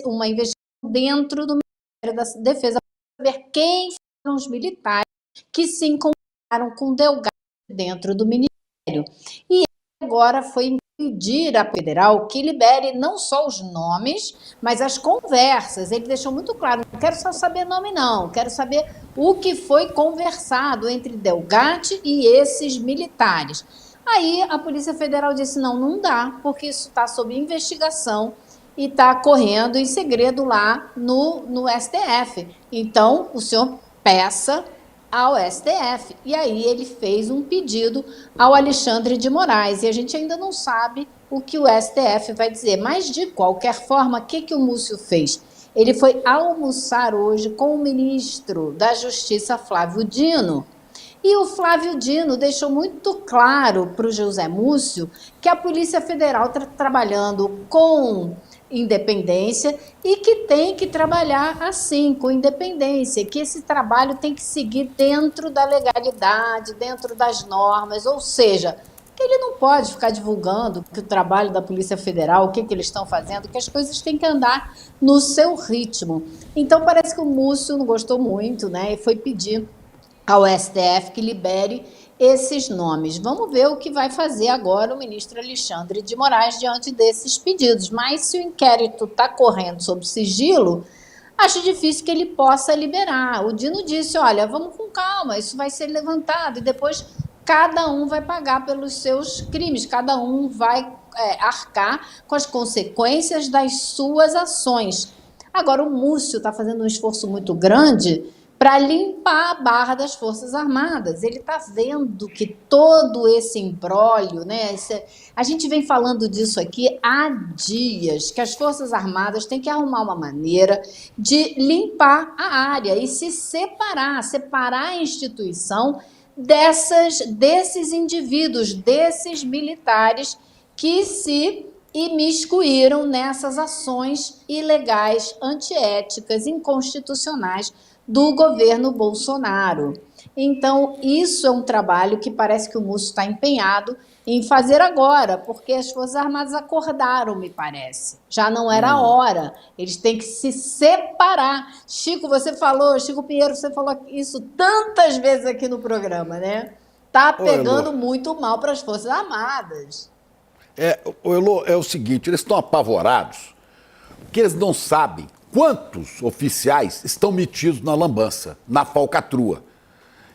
uma investigação dentro do Ministério da Defesa para saber quem foram os militares que se encontraram com Delgatti dentro do Ministério. E agora foi pedir à federal que libere não só os nomes, mas as conversas. Ele deixou muito claro, não quero só saber nome não, quero saber o que foi conversado entre Delgatti e esses militares. Aí a Polícia Federal disse, não dá, porque isso está sob investigação e está correndo em segredo lá no STF. Então, o senhor peça ao STF. E aí ele fez um pedido ao Alexandre de Moraes. E a gente ainda não sabe o que o STF vai dizer. Mas, de qualquer forma, o que o Múcio fez? Ele foi almoçar hoje com o ministro da Justiça, Flávio Dino. E o Flávio Dino deixou muito claro para o José Múcio que a Polícia Federal está trabalhando com independência e que tem que trabalhar assim, com independência, que esse trabalho tem que seguir dentro da legalidade, dentro das normas, ou seja, que ele não pode ficar divulgando que o trabalho da Polícia Federal, o que eles estão fazendo, que as coisas têm que andar no seu ritmo. Então parece que o Múcio não gostou muito, né, e foi pedir ao STF que libere esses nomes. Vamos ver o que vai fazer agora o ministro Alexandre de Moraes diante desses pedidos. Mas se o inquérito está correndo sob sigilo, acho difícil que ele possa liberar. O Dino disse, olha, vamos com calma, isso vai ser levantado e depois cada um vai pagar pelos seus crimes, cada um vai arcar com as consequências das suas ações. Agora, o Múcio está fazendo um esforço muito grande para limpar a barra das Forças Armadas. Ele está vendo que todo esse imbróglio, né, a gente vem falando disso aqui há dias, que as Forças Armadas têm que arrumar uma maneira de limpar a área e se separar a instituição desses indivíduos, desses militares que se imiscuíram nessas ações ilegais, antiéticas, inconstitucionais do governo Bolsonaro. Então, isso é um trabalho que parece que o Múcio está empenhado em fazer agora, porque as Forças Armadas acordaram, me parece. Já não era a hora. Eles têm que se separar. Chico Pinheiro, você falou isso tantas vezes aqui no programa, né? Tá pegando muito mal para as Forças Armadas. Elô, é o seguinte, eles estão apavorados porque eles não sabem quantos oficiais estão metidos na lambança, na falcatrua.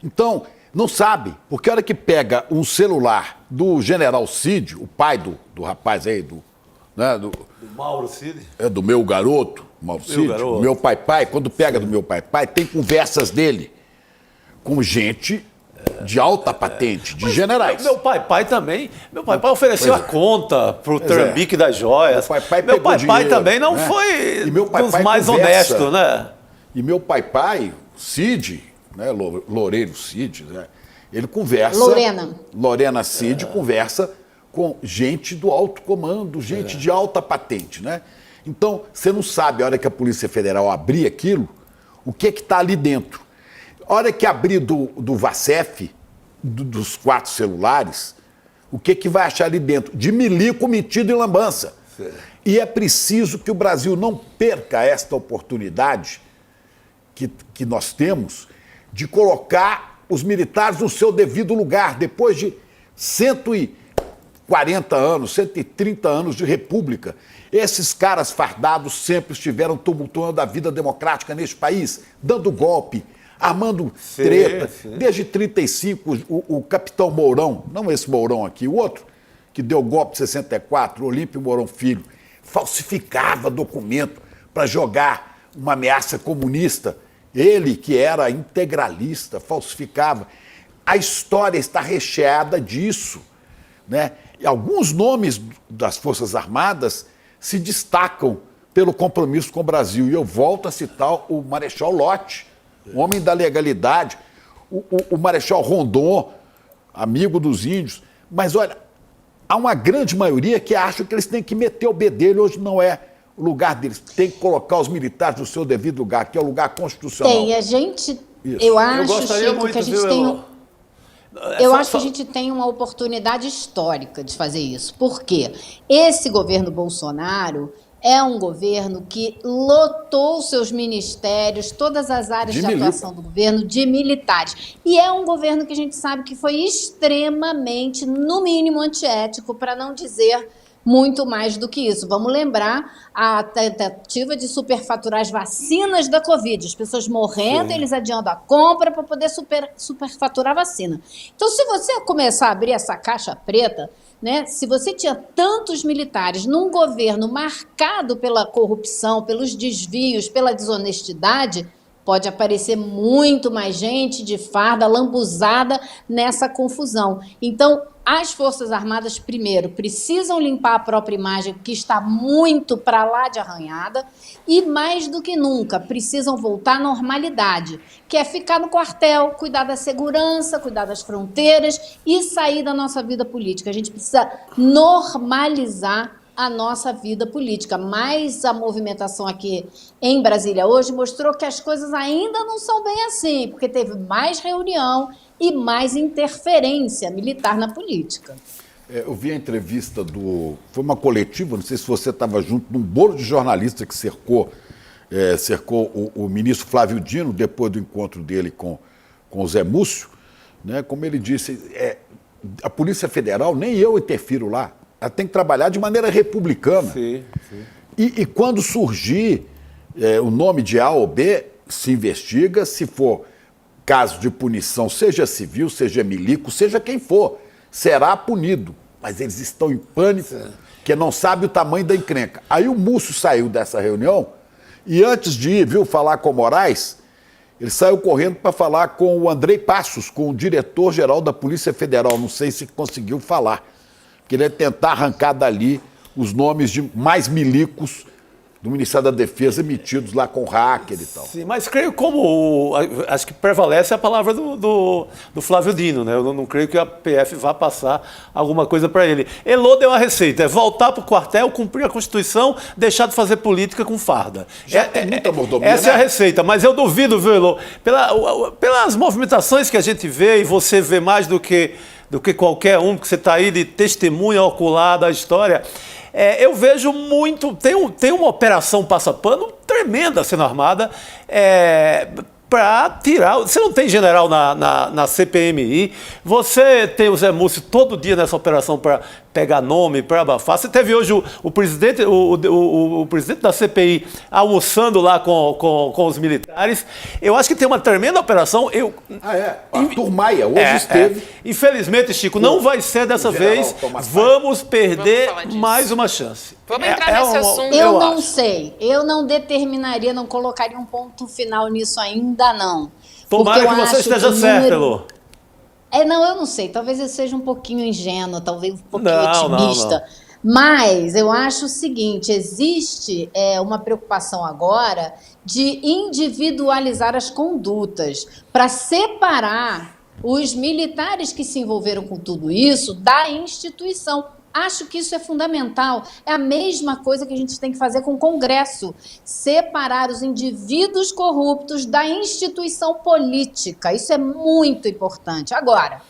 Então, não sabe, porque a hora que pega um celular do general Cid, o pai do rapaz aí, do Mauro Cid? Do meu garoto, Mauro Cid, meu pai, quando pega do meu pai, tem conversas dele com gente de alta patente, de generais. Meu pai também. Meu pai ofereceu a conta pro Trambique das Joias. Meu pai também não foi dos mais honestos, né? E meu pai, Cid, né, Loureiro Cid, né, ele conversa... Lorena Cid conversa com gente do alto comando, gente de alta patente, né? Então, você não sabe, a hora que a Polícia Federal abrir aquilo, o que está ali dentro. A hora que abrir do Vacef, dos 4 celulares, o que vai achar ali dentro? De milico metido em lambança. Certo. E é preciso que o Brasil não perca esta oportunidade que nós temos de colocar os militares no seu devido lugar, depois de 140 anos, 130 anos de república. Esses caras fardados sempre estiveram tumultuando a vida democrática neste país, dando golpe, armando treta. Desde 1935, o capitão Mourão, não esse Mourão aqui, o outro, que deu golpe em 64, Olímpio Mourão Filho, falsificava documento para jogar uma ameaça comunista. Ele, que era integralista, falsificava. A história está recheada disso, né? E alguns nomes das Forças Armadas se destacam pelo compromisso com o Brasil. E eu volto a citar o Marechal Lott, o homem da legalidade, o Marechal Rondon, amigo dos índios. Mas olha, há uma grande maioria que acha que eles têm que meter o bedelho, hoje não é o lugar deles. Tem que colocar os militares no seu devido lugar, que é o lugar constitucional. Tem, a gente, Isso. eu acho, gostaria Chico, muito, que a gente viu, tem Elô? eu acho que a gente tem uma oportunidade histórica de fazer isso. Por quê? Esse governo Bolsonaro é um governo que lotou seus ministérios, todas as áreas de atuação do governo, de militares. E é um governo que a gente sabe que foi extremamente, no mínimo, antiético, para não dizer muito mais do que isso. Vamos lembrar a tentativa de superfaturar as vacinas da Covid. As pessoas morrendo, eles adiando a compra para poder superfaturar a vacina. Então, se você começar a abrir essa caixa preta, né, se você tinha tantos militares num governo marcado pela corrupção, pelos desvios, pela desonestidade, pode aparecer muito mais gente de farda, lambuzada nessa confusão. Então, as Forças Armadas, primeiro, precisam limpar a própria imagem, que está muito para lá de arranhada, e mais do que nunca, precisam voltar à normalidade, que é ficar no quartel, cuidar da segurança, cuidar das fronteiras e sair da nossa vida política. A gente precisa normalizar a nossa vida política. Mas a movimentação aqui em Brasília hoje mostrou que as coisas ainda não são bem assim, porque teve mais reunião e mais interferência militar na política. Eu vi a entrevista foi uma coletiva, não sei se você estava junto, num bolo de jornalista que cercou o ministro Flávio Dino, depois do encontro dele com o Zé Múcio, né? Como ele disse, a Polícia Federal, nem eu interfiro lá, ela tem que trabalhar de maneira republicana. Sim, sim. E quando surgir o nome de A ou B, se investiga, se for caso de punição, seja civil, seja milico, seja quem for, será punido. Mas eles estão em pânico, porque não sabe o tamanho da encrenca. Aí o Múcio saiu dessa reunião e antes de ir, falar com o Moraes, ele saiu correndo para falar com o Andrei Passos, com o diretor-geral da Polícia Federal. Não sei se conseguiu falar. Queria tentar arrancar dali os nomes de mais milicos do Ministério da Defesa emitidos lá com hacker e tal. Sim, mas creio acho que prevalece a palavra do Flávio Dino, né? Eu não creio que a PF vá passar alguma coisa para ele. Elô deu a receita, é voltar para o quartel, cumprir a Constituição, deixar de fazer política com farda. Já tem muita mordomia, essa né? é a receita, mas eu duvido, viu, Elô? Pelas movimentações que a gente vê, e você vê mais do que qualquer um, que você está aí de testemunha ocular da história, eu vejo muito. Tem uma operação passa-pano tremenda sendo armada para tirar. Você não tem general na CPMI, você tem o Zé Múcio todo dia nessa operação para pegar nome, para abafar. Você teve hoje o presidente da CPI almoçando lá com os militares. Eu acho que tem uma tremenda operação. Arthur Maia hoje esteve. Infelizmente, Chico, não vai ser dessa vez. Vamos perder mais uma chance. Vamos entrar nesse assunto. Eu não sei. Eu não determinaria, não colocaria um ponto final nisso ainda, não. Tomara que você esteja certo, Elô. Não, eu não sei. Talvez eu seja um pouquinho ingênua, talvez um pouquinho otimista. Não. Mas eu acho o seguinte, existe uma preocupação agora de individualizar as condutas para separar os militares que se envolveram com tudo isso da instituição. Acho que isso é fundamental. É a mesma coisa que a gente tem que fazer com o Congresso. Separar os indivíduos corruptos da instituição política. Isso é muito importante. Agora,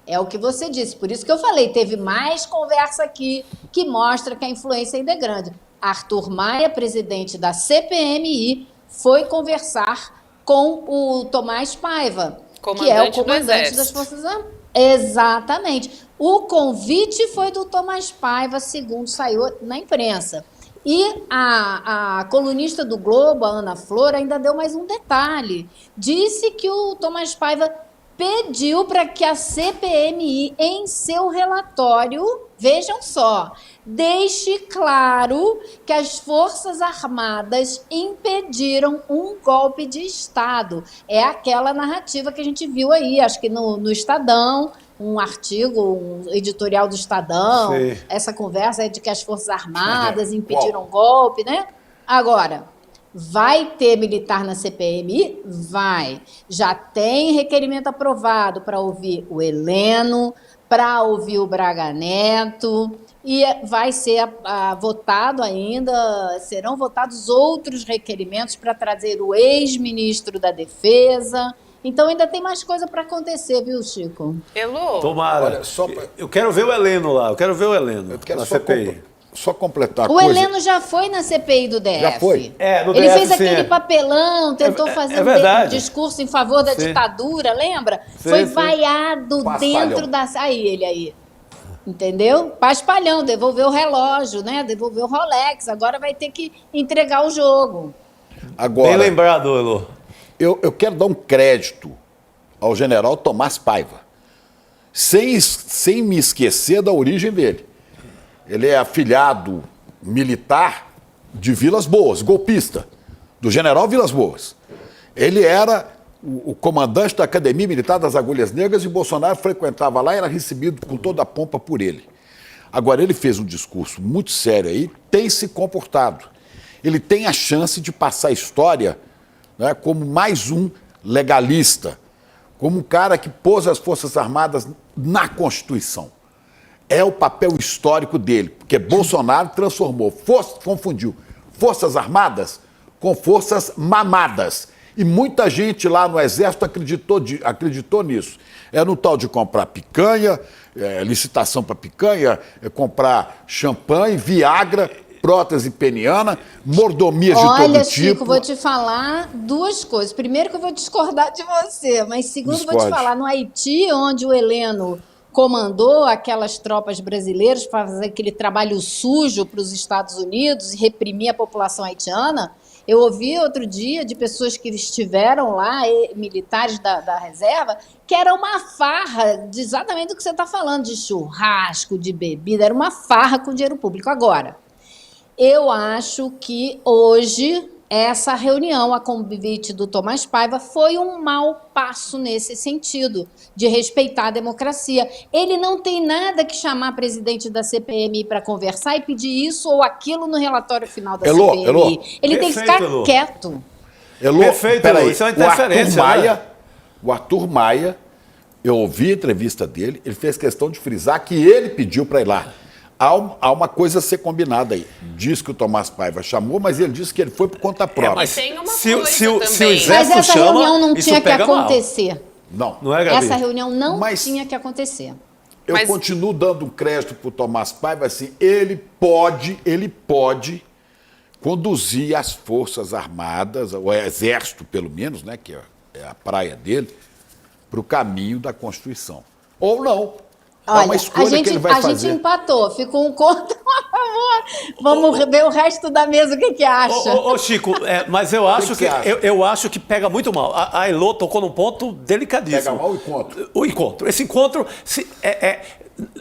é o que você disse. Por isso que eu falei, teve mais conversa aqui que mostra que a influência ainda é grande. Arthur Maia, presidente da CPMI, foi conversar com o Tomás Paiva, que é o comandante das Forças Armadas. Exatamente. O convite foi do Tomás Paiva, segundo saiu na imprensa. E a colunista do Globo, a Ana Flor, ainda deu mais um detalhe. Disse que o Tomás Paiva pediu para que a CPMI, em seu relatório, vejam só, deixe claro que as Forças Armadas impediram um golpe de Estado. É aquela narrativa que a gente viu aí, acho que no Estadão, um artigo, um editorial do Estadão, essa conversa de que as Forças Armadas impediram o golpe, né? Agora, Vai ter militar na CPMI? Vai. Já tem requerimento aprovado para ouvir o Heleno, para ouvir o Braga Neto, e vai ser votado ainda, serão votados outros requerimentos para trazer o ex-ministro da Defesa. Então ainda tem mais coisa para acontecer, viu, Chico? Elô? Tomara. Olha, Eu quero ver o Heleno lá, eu quero ver o Heleno Eu quero na só, CPI. só completar a O coisa. Heleno já foi na CPI do DF. Já foi? No Ele DF, fez sim. aquele papelão, tentou fazer verdade. um discurso em favor da Sim. ditadura, lembra? Sim, Foi sim. vaiado Paspalhão. dentro da... Ele aí. Entendeu? Paspalhão, devolveu o relógio, né? Devolveu o Rolex. Agora vai ter que entregar o jogo. Agora, Bem lembrado, Elô. eu quero dar um crédito ao general Tomás Paiva, sem me esquecer da origem dele. Ele é afilhado militar de Vilas Boas, golpista, do general Vilas Boas. Ele era o comandante da Academia Militar das Agulhas Negras e Bolsonaro frequentava lá e era recebido com toda a pompa por ele. Agora, ele fez um discurso muito sério aí, tem se comportado. Ele tem a chance de passar a história, né, como mais um legalista, como um cara que pôs as Forças Armadas na Constituição. É o papel histórico dele, porque Bolsonaro confundiu Forças Armadas com Forças Mamadas. E muita gente lá no Exército acreditou nisso. É no tal de comprar picanha, licitação para picanha, comprar champanhe, Viagra, prótese peniana, mordomias de todo Olha, tipo. Chico, vou te falar duas coisas. Primeiro que eu vou discordar de você, mas segundo vou te Discorde. falar, no Haiti, onde o Heleno comandou aquelas tropas brasileiras para fazer aquele trabalho sujo para os Estados Unidos e reprimir a população haitiana, eu ouvi outro dia de pessoas que estiveram lá, militares da reserva, que era uma farra de exatamente do que você está falando, de churrasco, de bebida, era uma farra com dinheiro público. Agora, eu acho que hoje essa reunião, a convite do Tomás Paiva, foi um mau passo nesse sentido, de respeitar a democracia. Ele não tem nada que chamar presidente da CPMI para conversar e pedir isso ou aquilo no relatório final da CPMI. Elô. Ele tem que ficar Elô. quieto. Elô, Perfeito, peraí, Elô, isso é uma interferência, o Arthur Maia, eu ouvi a entrevista dele, ele fez questão de frisar que ele pediu para ir lá. Há uma coisa a ser combinada aí. Diz que o Tomás Paiva chamou, mas ele disse que ele foi por conta própria. mas Tem uma se coisa o também. exército Mas essa chama, reunião não isso tinha que pega mal. acontecer. Não. É, Gabi? Essa reunião não Mas- tinha que acontecer. Eu Mas- continuo dando um crédito para o Tomás Paiva, assim, ele pode conduzir as Forças Armadas, o Exército pelo menos, né, que é a praia dele, para o caminho da Constituição. Ou não. É uma Olha, escolha que ele vai a gente fazer. empatou, ficou um contra um a favor. Vamos ver o resto da mesa, o que acha? Ô, Chico, mas eu acho que você acha? eu acho que pega muito mal. A Elô tocou num ponto delicadíssimo. Pega mal o encontro. O encontro. Esse encontro,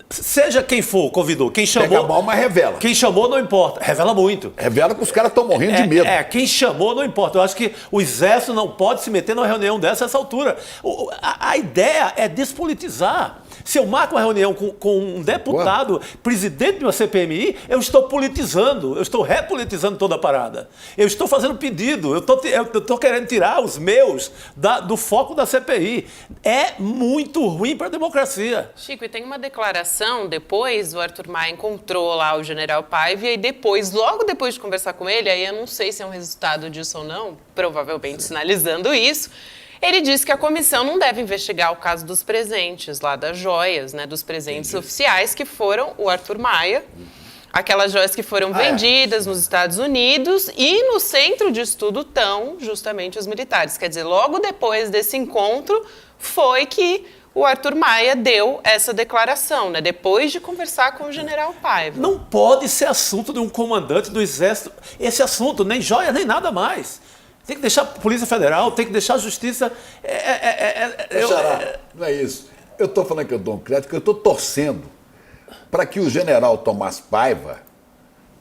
seja quem for, convidou, quem chamou. Pega mal, mas revela. Quem chamou não importa. Revela muito. Revela que os caras estão morrendo de medo. Quem chamou não importa. Eu acho que o Exército não pode se meter numa reunião dessa a essa altura. A ideia é despolitizar. Se eu marco uma reunião com um deputado, presidente de uma CPMI, eu estou politizando, eu estou repolitizando toda a parada. Eu estou fazendo pedido, eu estou querendo tirar os meus do foco da CPI. É muito ruim para a democracia. Chico, e tem uma declaração depois, o Arthur Maia encontrou lá o general Paiva e aí depois, logo depois de conversar com ele, aí eu não sei se é um resultado disso ou não, provavelmente sinalizando isso, ele disse que a comissão não deve investigar o caso dos presentes lá das joias, né, dos presentes oficiais que foram o Arthur Maia, aquelas joias que foram vendidas nos Estados Unidos e no centro de estudo estão justamente os militares. Quer dizer, logo depois desse encontro foi que o Arthur Maia deu essa declaração, né, depois de conversar com o general Paiva. Não pode ser assunto de um comandante do Exército, esse assunto, nem joia, nem nada mais. Tem que deixar a Polícia Federal, tem que deixar a Justiça. Xará, não é isso. Eu estou falando que eu dou um crédito, que eu estou torcendo para que o general Tomás Paiva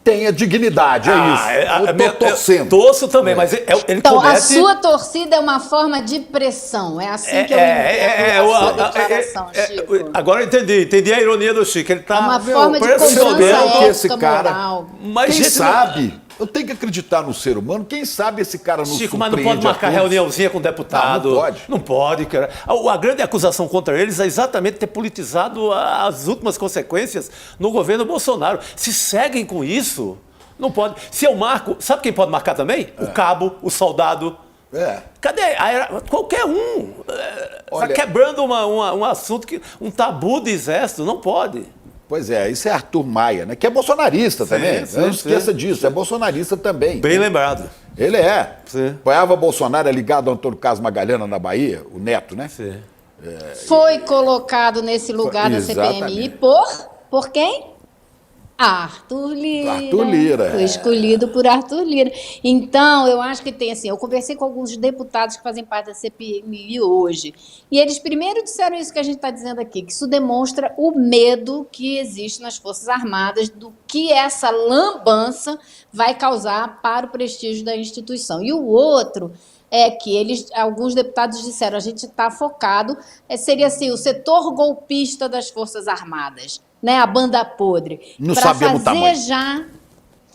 tenha dignidade. É isso. Eu estou torcendo. Torço também, mas ele Então, comete... a sua torcida é uma forma de pressão. É assim que eu entendo a sua declaração, Chico. Agora eu entendi a ironia do Chico. Ele está Uma forma de pressionando cobrança que esse ética, cara- moral. Mas, Quem gente, sabe Eu tenho que acreditar no ser humano. Quem sabe esse cara não Chico, mas não surpreende pode marcar a todos. reuniãozinha com o deputado. Não pode. Não pode, cara. A grande acusação contra eles é exatamente ter politizado as últimas consequências no governo Bolsonaro. Se seguem com isso, não pode. Se eu marco, sabe quem pode marcar também? O cabo, o soldado. Cadê? Qualquer um. Está quebrando um assunto, um tabu do exército. Não pode. Pois é, isso é Arthur Maia, né? Que é bolsonarista também. Sim, Não esqueça disso, é bolsonarista também. Bem lembrado. Ele é. Sim. Apoiava Bolsonaro, é ligado ao Antônio Carlos Magalhães na Bahia, o neto, né? Sim. Foi colocado nesse lugar da CPMI por quem? Arthur Lira. Arthur Lira. Foi escolhido por Arthur Lira. Então, eu acho que tem assim, eu conversei com alguns deputados que fazem parte da CPMI hoje, e eles primeiro disseram isso que a gente está dizendo aqui, que isso demonstra o medo que existe nas Forças Armadas do que essa lambança vai causar para o prestígio da instituição. E o outro é que alguns deputados disseram, a gente está focado, seria assim, o setor golpista das Forças Armadas, né, a banda podre. Não sabemos o tamanho.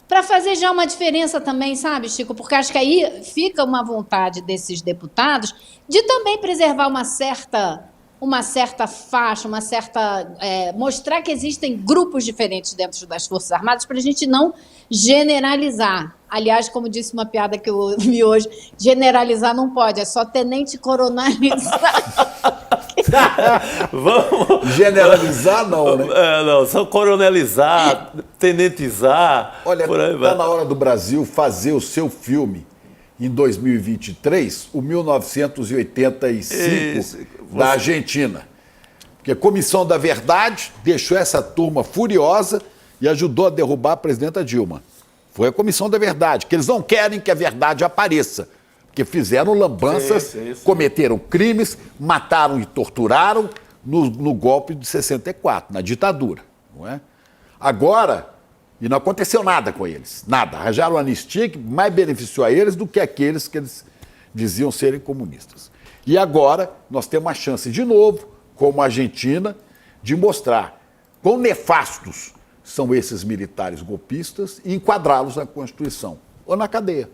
Para fazer já uma diferença também, sabe, Chico? Porque acho que aí fica uma vontade desses deputados de também preservar uma certa faixa, mostrar que existem grupos diferentes dentro das Forças Armadas para a gente não generalizar. Aliás, como disse uma piada que eu vi hoje, generalizar não pode, é só tenente-coronelizar. Vamos. Generalizar não, né? Não, só coronelizar, tenentizar. Olha, por aí está na hora do Brasil fazer o seu filme em 2023, o 1985 da Argentina. Porque a Comissão da Verdade deixou essa turma furiosa e ajudou a derrubar a presidenta Dilma. Foi a Comissão da Verdade, que eles não querem que a verdade apareça. Porque fizeram lambanças, cometeram crimes, mataram e torturaram no golpe de 64, na ditadura. Não é? Agora, e não aconteceu nada com eles, nada. Arranjaram uma anistia que mais beneficiou a eles do que aqueles que eles diziam serem comunistas. E agora nós temos uma chance de novo, como a Argentina, de mostrar quão nefastos são esses militares golpistas e enquadrá-los na Constituição ou na cadeia.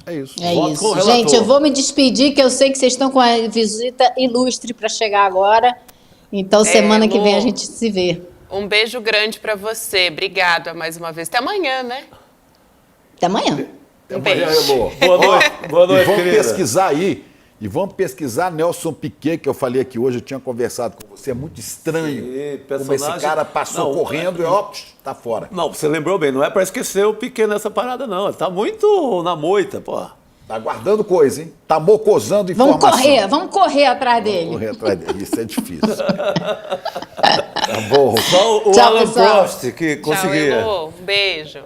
É isso. É isso. Gente, eu vou me despedir, que eu sei que vocês estão com a visita ilustre para chegar agora. Então, semana que vem a gente se vê. Um beijo grande para você. Obrigada mais uma vez. Até amanhã, né? Até amanhã. Um beijo. Boa noite. Boa noite, vamos querida. pesquisar aí. E vamos pesquisar Nelson Piquet, que eu falei aqui hoje, eu tinha conversado com você. É muito estranho como esse cara passou correndo e tá fora. Não, você lembrou bem, não é para esquecer o Piquet nessa parada, não. Ele tá muito na moita, pô. Tá guardando coisa, hein? Tá mocosando informação. Vamos correr atrás dele. Correr atrás dele, isso é difícil. Tá bom. Só o Tchau, Alan pessoal. Prost que conseguia. Tchau, Elô. Um beijo.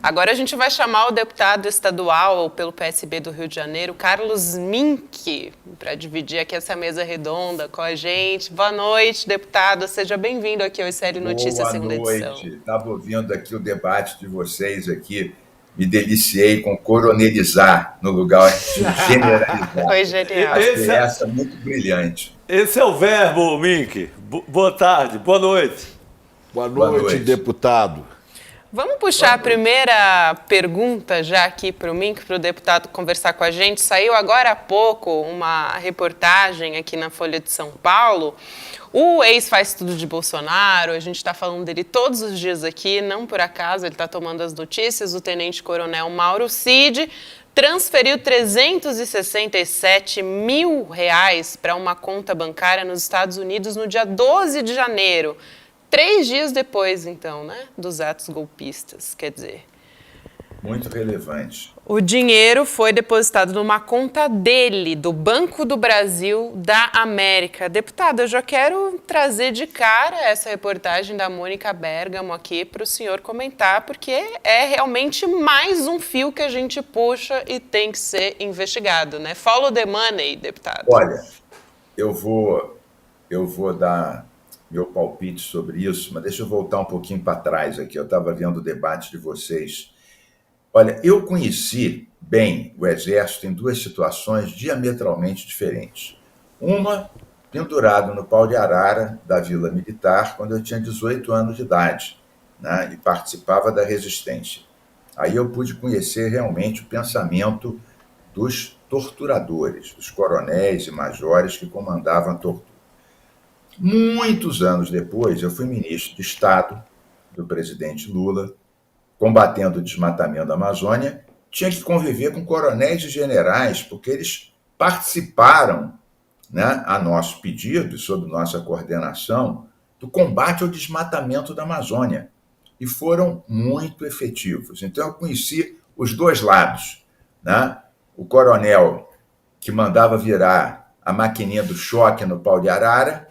Agora a gente vai chamar o deputado estadual pelo PSB do Rio de Janeiro, Carlos Mink, para dividir aqui essa mesa redonda com a gente. Boa noite, deputado. Seja bem-vindo aqui ao ICL Notícias, segunda edição. Boa noite. Estava ouvindo aqui o debate de vocês aqui. Me deliciei com coronelizar no lugar de generalizar. Foi genial. Acho que essa é muito brilhante. Esse é o verbo, Mink. Boa tarde, boa noite. Boa noite, deputado. Vamos puxar a primeira pergunta já aqui para o Mink, para o deputado conversar com a gente. Saiu agora há pouco uma reportagem aqui na Folha de São Paulo. O ex faz tudo de Bolsonaro, a gente está falando dele todos os dias aqui, não por acaso, ele está tomando as notícias. O tenente-coronel Mauro Cid transferiu R$367 mil para uma conta bancária nos Estados Unidos no dia 12 de janeiro. 3 dias depois, então, né, dos atos golpistas, quer dizer. Muito relevante. O dinheiro foi depositado numa conta dele, do Banco do Brasil da América. Deputado, eu já quero trazer de cara essa reportagem da Mônica Bergamo aqui para o senhor comentar, porque é realmente mais um fio que a gente puxa e tem que ser investigado, né? Follow the money, deputado. Olha, eu vou dar meu palpite sobre isso, mas deixa eu voltar um pouquinho para trás aqui. Eu estava vendo o debate de vocês. Olha, eu conheci bem o Exército em 2 situações diametralmente diferentes. Uma, pendurado no pau de arara da Vila Militar, quando eu tinha 18 anos de idade, né, e participava da resistência. Aí eu pude conhecer realmente o pensamento dos torturadores, dos coronéis e majores que comandavam a tortura. Muitos anos depois, eu fui ministro de Estado do presidente Lula, combatendo o desmatamento da Amazônia, tinha que conviver com coronéis e generais, porque eles participaram, né, a nosso pedido, sob nossa coordenação, do combate ao desmatamento da Amazônia. E foram muito efetivos. Então, eu conheci os dois lados, né? O coronel que mandava virar a maquininha do choque no pau de arara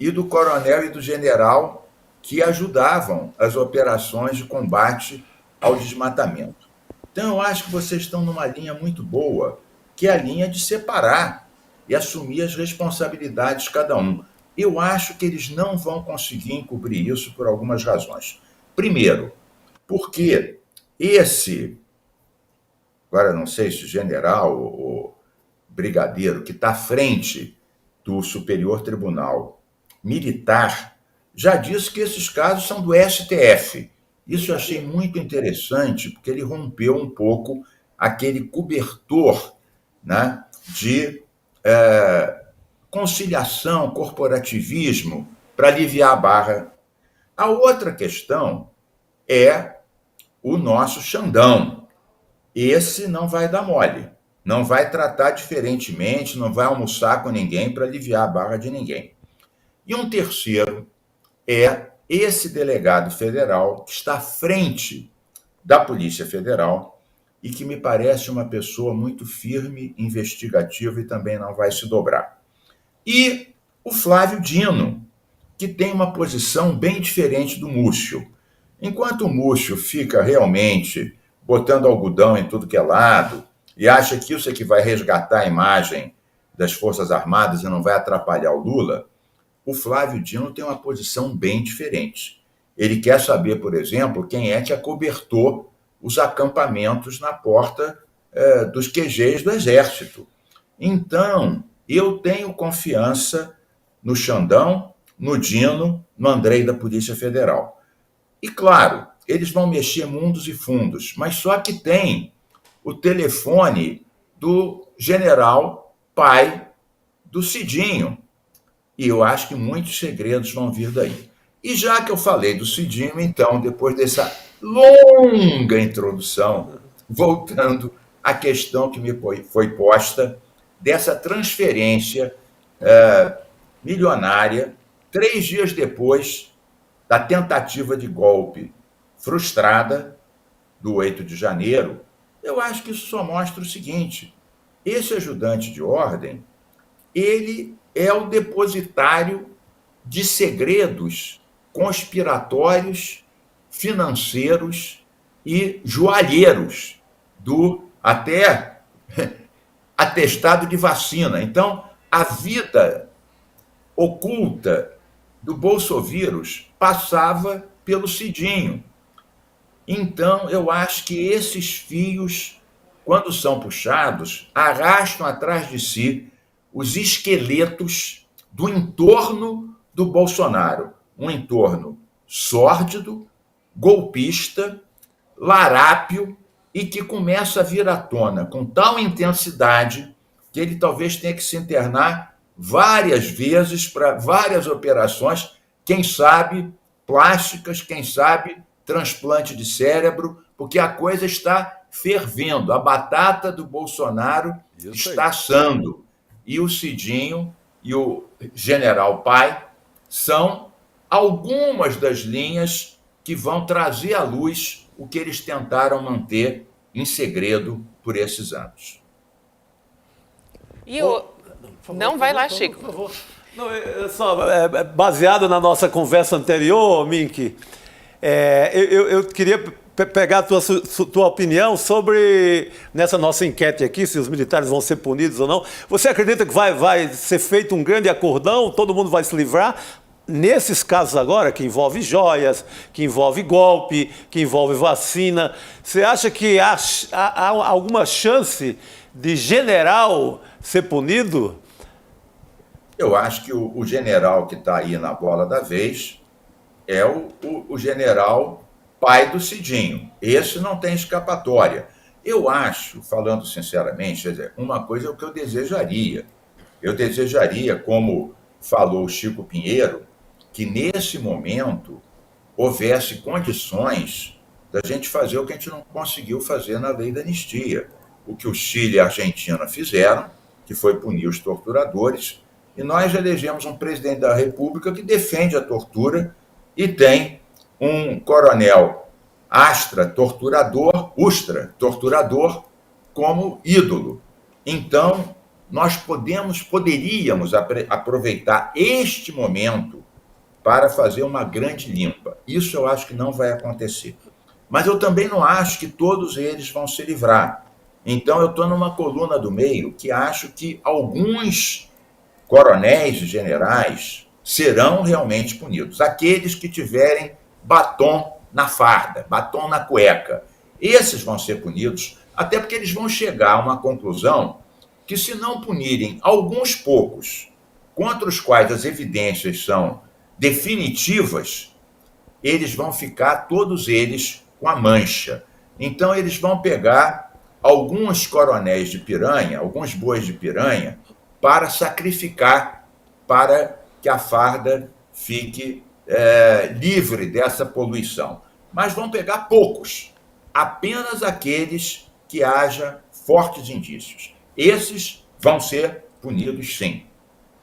e do coronel e do general que ajudavam as operações de combate ao desmatamento. Então, eu acho que vocês estão numa linha muito boa, que é a linha de separar e assumir as responsabilidades de cada um. Eu acho que eles não vão conseguir encobrir isso por algumas razões. Primeiro, porque agora não sei se general ou brigadeiro, que está à frente do Superior Tribunal Militar, já disse que esses casos são do STF. Isso eu achei muito interessante, porque ele rompeu um pouco aquele cobertor, né, de conciliação, corporativismo, para aliviar a barra. A outra questão é o nosso Xandão. Esse não vai dar mole, não vai tratar diferentemente, não vai almoçar com ninguém para aliviar a barra de ninguém. E um terceiro é esse delegado federal que está à frente da Polícia Federal e que me parece uma pessoa muito firme, investigativa e também não vai se dobrar. E o Flávio Dino, que tem uma posição bem diferente do Múcio. Enquanto o Múcio fica realmente botando algodão em tudo que é lado e acha que isso é que vai resgatar a imagem das Forças Armadas e não vai atrapalhar o Lula, o Flávio Dino tem uma posição bem diferente. Ele quer saber, por exemplo, quem é que acobertou os acampamentos na porta dos QGs do Exército. Então, eu tenho confiança no Xandão, no Dino, no Andrei da Polícia Federal. E, claro, eles vão mexer mundos e fundos, mas só que tem o telefone do general pai do Cidinho. E eu acho que muitos segredos vão vir daí. E já que eu falei do Cidinho, então, depois dessa longa introdução, voltando à questão que me foi posta, dessa transferência milionária, 3 dias depois da tentativa de golpe frustrada do 8 de janeiro, eu acho que isso só mostra o seguinte: esse ajudante de ordem, ele é o depositário de segredos conspiratórios, financeiros e joalheiros do até atestado de vacina. Então, a vida oculta do bolsovírus passava pelo Cidinho. Então, eu acho que esses fios, quando são puxados, arrastam atrás de si os esqueletos do entorno do Bolsonaro. Um entorno sórdido, golpista, larápio e que começa a vir à tona com tal intensidade que ele talvez tenha que se internar várias vezes para várias operações, quem sabe plásticas, quem sabe transplante de cérebro, porque a coisa está fervendo, a batata do Bolsonaro está assando. E o Cidinho e o general pai são algumas das linhas que vão trazer à luz o que eles tentaram manter em segredo por esses anos. E não, vai lá, Chico. Por favor. Não, baseado na nossa conversa anterior, Mink, eu queria pegar a tua opinião sobre, nessa nossa enquete aqui, se os militares vão ser punidos ou não. Você acredita que vai ser feito um grande acordão, todo mundo vai se livrar? Nesses casos agora, que envolve joias, que envolve golpe, que envolve vacina, você acha que há alguma chance de general ser punido? Eu acho que o general que está aí na bola da vez é o general pai do Cidinho. Esse não tem escapatória. Eu acho, falando sinceramente, quer dizer, uma coisa é o que eu desejaria. Eu desejaria, como falou o Chico Pinheiro, que nesse momento houvesse condições da gente fazer o que a gente não conseguiu fazer na lei da anistia. O que o Chile e a Argentina fizeram, que foi punir os torturadores, e nós elegemos um presidente da República que defende a tortura e tem um coronel ustra-torturador, como ídolo. Então, nós poderíamos aproveitar este momento para fazer uma grande limpa. Isso eu acho que não vai acontecer. Mas eu também não acho que todos eles vão se livrar. Então, eu estou numa coluna do meio que acho que alguns coronéis e generais serão realmente punidos. Aqueles que tiverem batom na farda, batom na cueca. Esses vão ser punidos, até porque eles vão chegar a uma conclusão que, se não punirem alguns poucos, contra os quais as evidências são definitivas, eles vão ficar, todos eles, com a mancha. Então, eles vão pegar alguns coronéis de piranha, alguns bois de piranha, para sacrificar, para que a farda fique livre dessa poluição. Mas vão pegar poucos, apenas aqueles que haja fortes indícios. Esses vão ser punidos, sim.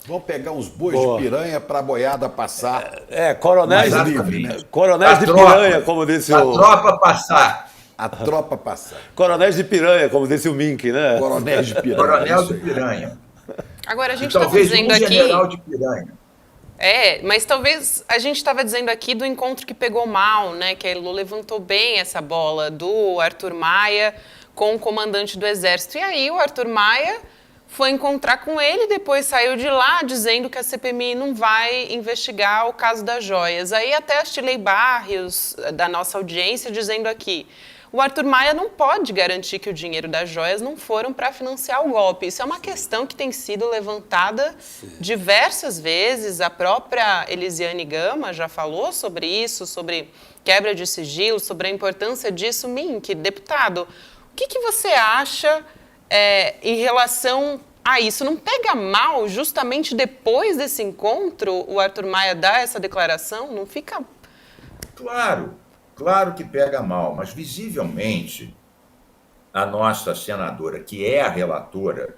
Vão pegar uns bois de piranha para a boiada passar. Coronéis mais livre, né? Coronéis de piranha, como disse A o... tropa passar. A tropa passar. Coronéis de piranha, como disse o Mink, né? Coronéis de piranha. Coronel isso de aí. piranha. Agora, a gente E estava talvez dizendo um aqui... general de piranha. Mas talvez a gente estava dizendo aqui do encontro que pegou mal, né? Que a Elô levantou bem essa bola do Arthur Maia com o comandante do Exército. E aí o Arthur Maia foi encontrar com ele, depois saiu de lá dizendo que a CPMI não vai investigar o caso das joias. Aí até a Shirley Barrios, da nossa audiência, dizendo aqui: o Arthur Maia não pode garantir que o dinheiro das joias não foram para financiar o golpe. Isso é uma questão que tem sido levantada diversas vezes. A própria Elisiane Gama já falou sobre isso, sobre quebra de sigilo, sobre a importância disso. Mink, deputado, o que você acha em relação a isso? Não pega mal, justamente depois desse encontro, o Arthur Maia dar essa declaração? Não fica... Claro que pega mal, mas visivelmente a nossa senadora, que é a relatora,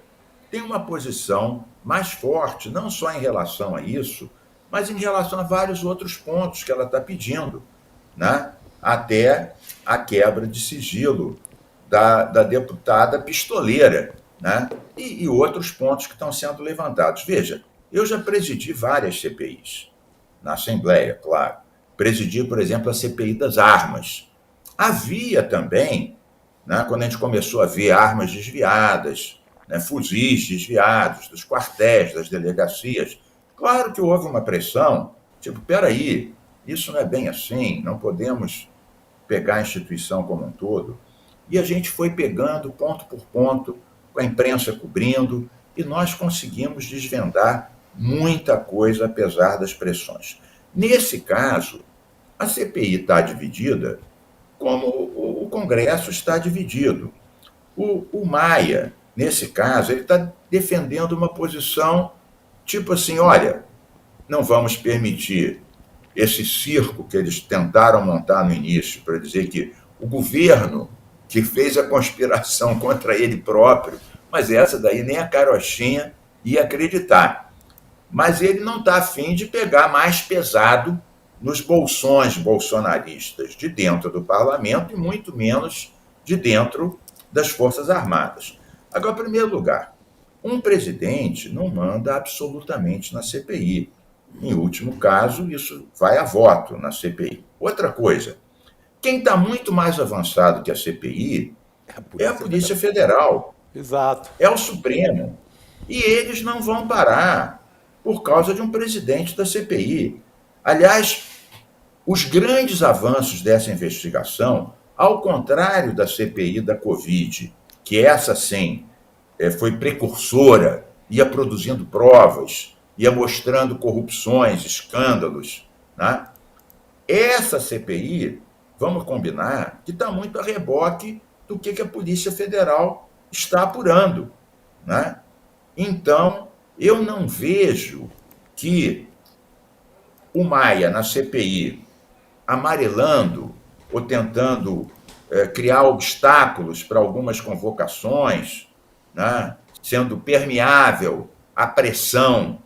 tem uma posição mais forte, não só em relação a isso, mas em relação a vários outros pontos que ela está pedindo, né? Até a quebra de sigilo da deputada pistoleira, né? E outros pontos que estão sendo levantados. Veja, eu já presidi várias CPIs, na Assembleia, claro. Presidi, por exemplo, a CPI das armas. Havia também, né, quando a gente começou a ver armas desviadas, né, fuzis desviados dos quartéis, das delegacias, claro que houve uma pressão, tipo, peraí, isso não é bem assim, não podemos pegar a instituição como um todo. E a gente foi pegando ponto por ponto, com a imprensa cobrindo, e nós conseguimos desvendar muita coisa, apesar das pressões. Nesse caso, a CPI está dividida como o Congresso está dividido. O Maia, nesse caso, ele está defendendo uma posição tipo assim, olha, não vamos permitir esse circo que eles tentaram montar no início para dizer que o governo que fez a conspiração contra ele próprio, mas essa daí nem a carochinha ia acreditar. Mas ele não está afim de pegar mais pesado nos bolsões bolsonaristas de dentro do parlamento e muito menos de dentro das Forças Armadas. Agora, em primeiro lugar, um presidente não manda absolutamente na CPI. Em último caso, isso vai a voto na CPI. Outra coisa, quem está muito mais avançado que a CPI é a Polícia Federal. Exato. É o Supremo. E eles não vão parar por causa de um presidente da CPI. Aliás, os grandes avanços dessa investigação, ao contrário da CPI da Covid, que essa sim foi precursora, ia produzindo provas, ia mostrando corrupções, escândalos, né? Essa CPI vamos combinar que está muito a reboque do que a Polícia Federal está apurando, né? Então, eu não vejo que o Maia, na CPI, amarelando ou tentando criar obstáculos para algumas convocações, né, sendo permeável à pressão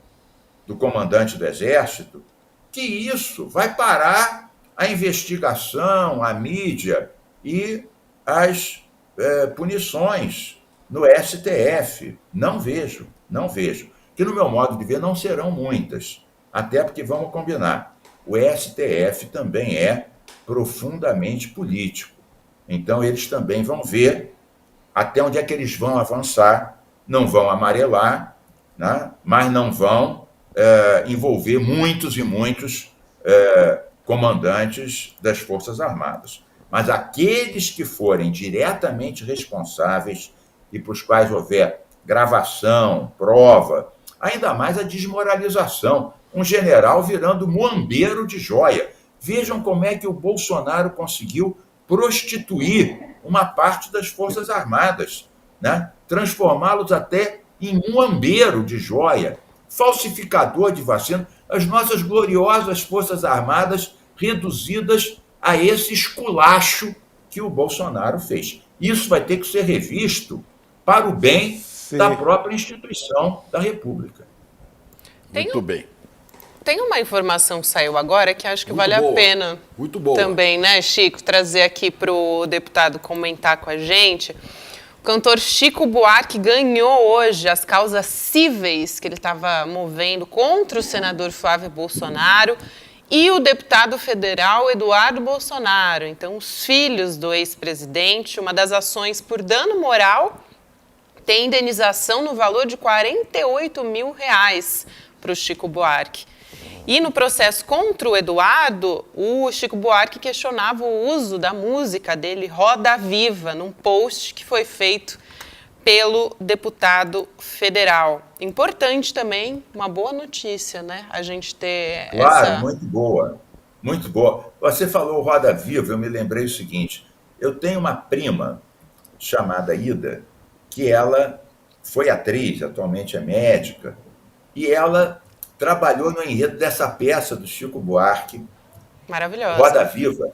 do comandante do Exército, que isso vai parar a investigação, a mídia e as punições no STF. Não vejo. Que, no meu modo de ver, não serão muitas. Até porque, vamos combinar, o STF também é profundamente político. Então, eles também vão ver até onde é que eles vão avançar, não vão amarelar, né? Mas não vão envolver muitos e muitos comandantes das Forças Armadas. Mas aqueles que forem diretamente responsáveis e para os quais houver gravação, prova, ainda mais a desmoralização, um general virando muambeiro de joia. Vejam como é que o Bolsonaro conseguiu prostituir uma parte das Forças Armadas, né? Transformá-los até em muambeiro de joia, falsificador de vacina, as nossas gloriosas Forças Armadas reduzidas a esse esculacho que o Bolsonaro fez. Isso vai ter que ser revisto para o bem da própria instituição da República. Muito bem. Tem uma informação que saiu agora que acho que vale a pena também, né, Chico, trazer aqui para o deputado comentar com a gente. O cantor Chico Buarque ganhou hoje as causas cíveis que ele estava movendo contra o senador Flávio Bolsonaro e o deputado federal Eduardo Bolsonaro. Então, os filhos do ex-presidente, uma das ações por dano moral, tem indenização no valor de R$48 mil para o Chico Buarque. E no processo contra o Eduardo, o Chico Buarque questionava o uso da música dele, Roda Viva, num post que foi feito pelo deputado federal. Importante também, uma boa notícia, né? A gente ter Claro, muito boa, muito boa. Você falou Roda Viva, eu me lembrei o seguinte, eu tenho uma prima chamada Ida, que ela foi atriz, atualmente é médica, e ela trabalhou no enredo dessa peça do Chico Buarque, maravilhosa, Roda Viva.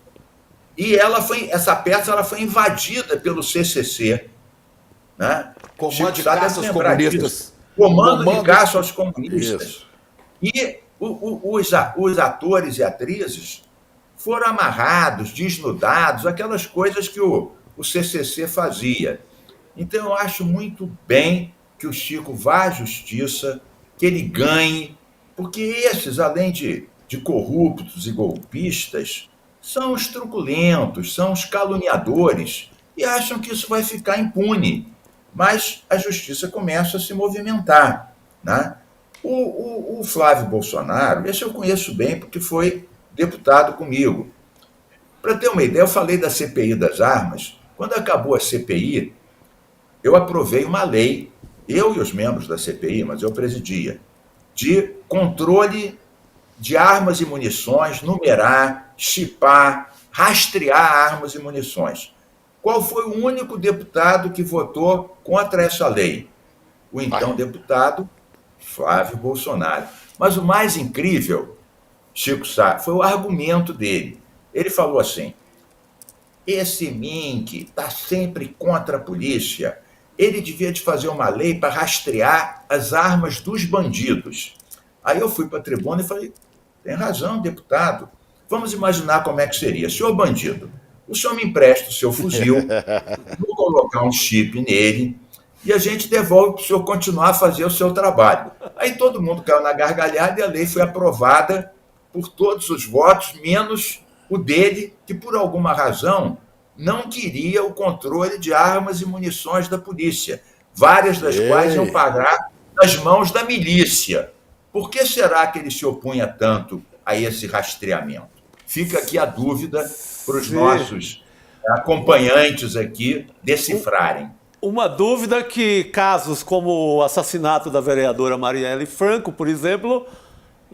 E essa peça foi invadida pelo CCC, né? Comando de caça aos comunistas. Comando de caça aos comunistas. Isso. E os atores e atrizes foram amarrados, desnudados, aquelas coisas que o CCC fazia. Então, eu acho muito bem que o Chico vá à justiça, que ele ganhe, porque esses, além de corruptos e golpistas, são os truculentos, são os caluniadores e acham que isso vai ficar impune. Mas a justiça começa a se movimentar, né? O Flávio Bolsonaro, esse eu conheço bem porque foi deputado comigo. Para ter uma ideia, eu falei da CPI das armas. Quando acabou a CPI, eu aprovei uma lei, eu e os membros da CPI, mas eu presidia, de controle de armas e munições, numerar, chipar, rastrear armas e munições. Qual foi o único deputado que votou contra essa lei? O então deputado Flávio Bolsonaro. Mas o mais incrível, Chico Sá, foi o argumento dele. Ele falou assim, esse Mink está sempre contra a polícia, ele devia de fazer uma lei para rastrear as armas dos bandidos. Aí eu fui para a tribuna e falei, tem razão, deputado, vamos imaginar como é que seria. Senhor bandido, o senhor me empresta o seu fuzil, vou colocar um chip nele e a gente devolve para o senhor continuar a fazer o seu trabalho. Aí todo mundo caiu na gargalhada e a lei foi aprovada por todos os votos, menos o dele, que por alguma razão não queria o controle de armas e munições da polícia, várias das quais iam parar nas mãos da milícia. Por que será que ele se opunha tanto a esse rastreamento? Fica aqui a dúvida para os nossos acompanhantes aqui decifrarem. Uma dúvida que casos como o assassinato da vereadora Marielle Franco, por exemplo,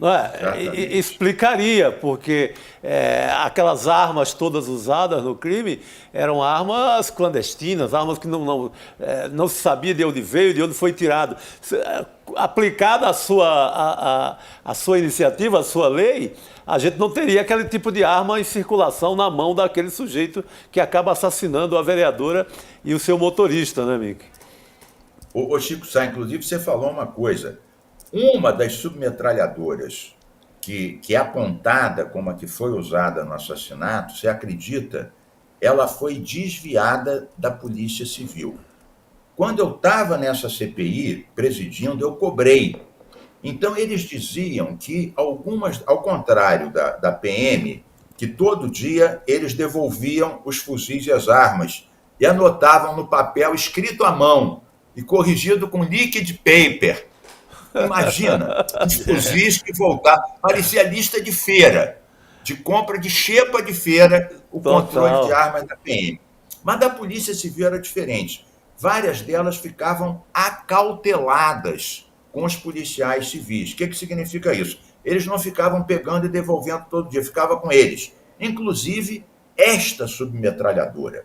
Não é? Exatamente. Explicaria, porque aquelas armas todas usadas no crime eram armas clandestinas, armas que não se sabia de onde veio, de onde foi tirado. Aplicada a sua iniciativa, a sua lei, a gente não teria aquele tipo de arma em circulação na mão daquele sujeito que acaba assassinando a vereadora e o seu motorista, né, Mick? Ô Chico Sá, inclusive, você falou uma coisa. Uma das submetralhadoras que é apontada como a que foi usada no assassinato, você acredita, ela foi desviada da Polícia Civil. Quando eu estava nessa CPI, presidindo, eu cobrei. Então, eles diziam que algumas, ao contrário da PM, que todo dia eles devolviam os fuzis e as armas e anotavam no papel escrito à mão e corrigido com liquid paper. Imagina, os fuzis que voltavam. Parecia lista de feira, de compra de xepa de feira, o controle de armas da PM. Mas da Polícia Civil era diferente. Várias delas ficavam acauteladas com os policiais civis. O que significa isso? Eles não ficavam pegando e devolvendo todo dia, ficava com eles. Inclusive, esta submetralhadora,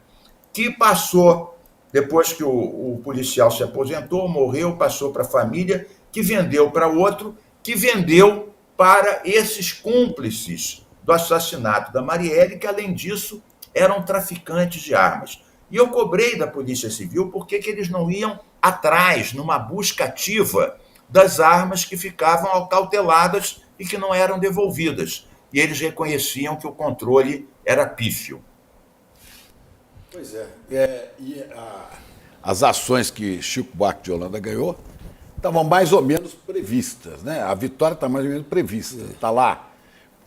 que passou, depois que o policial se aposentou, morreu, passou para a família, que vendeu para outro, que vendeu para esses cúmplices do assassinato da Marielle, que, além disso, eram traficantes de armas. E eu cobrei da Polícia Civil porque que eles não iam atrás, numa busca ativa, das armas que ficavam acauteladas e que não eram devolvidas. E eles reconheciam que o controle era pífio. Pois é. As ações que Chico Buarque de Holanda ganhou estavam mais ou menos previstas, né? A vitória está mais ou menos prevista. Está lá.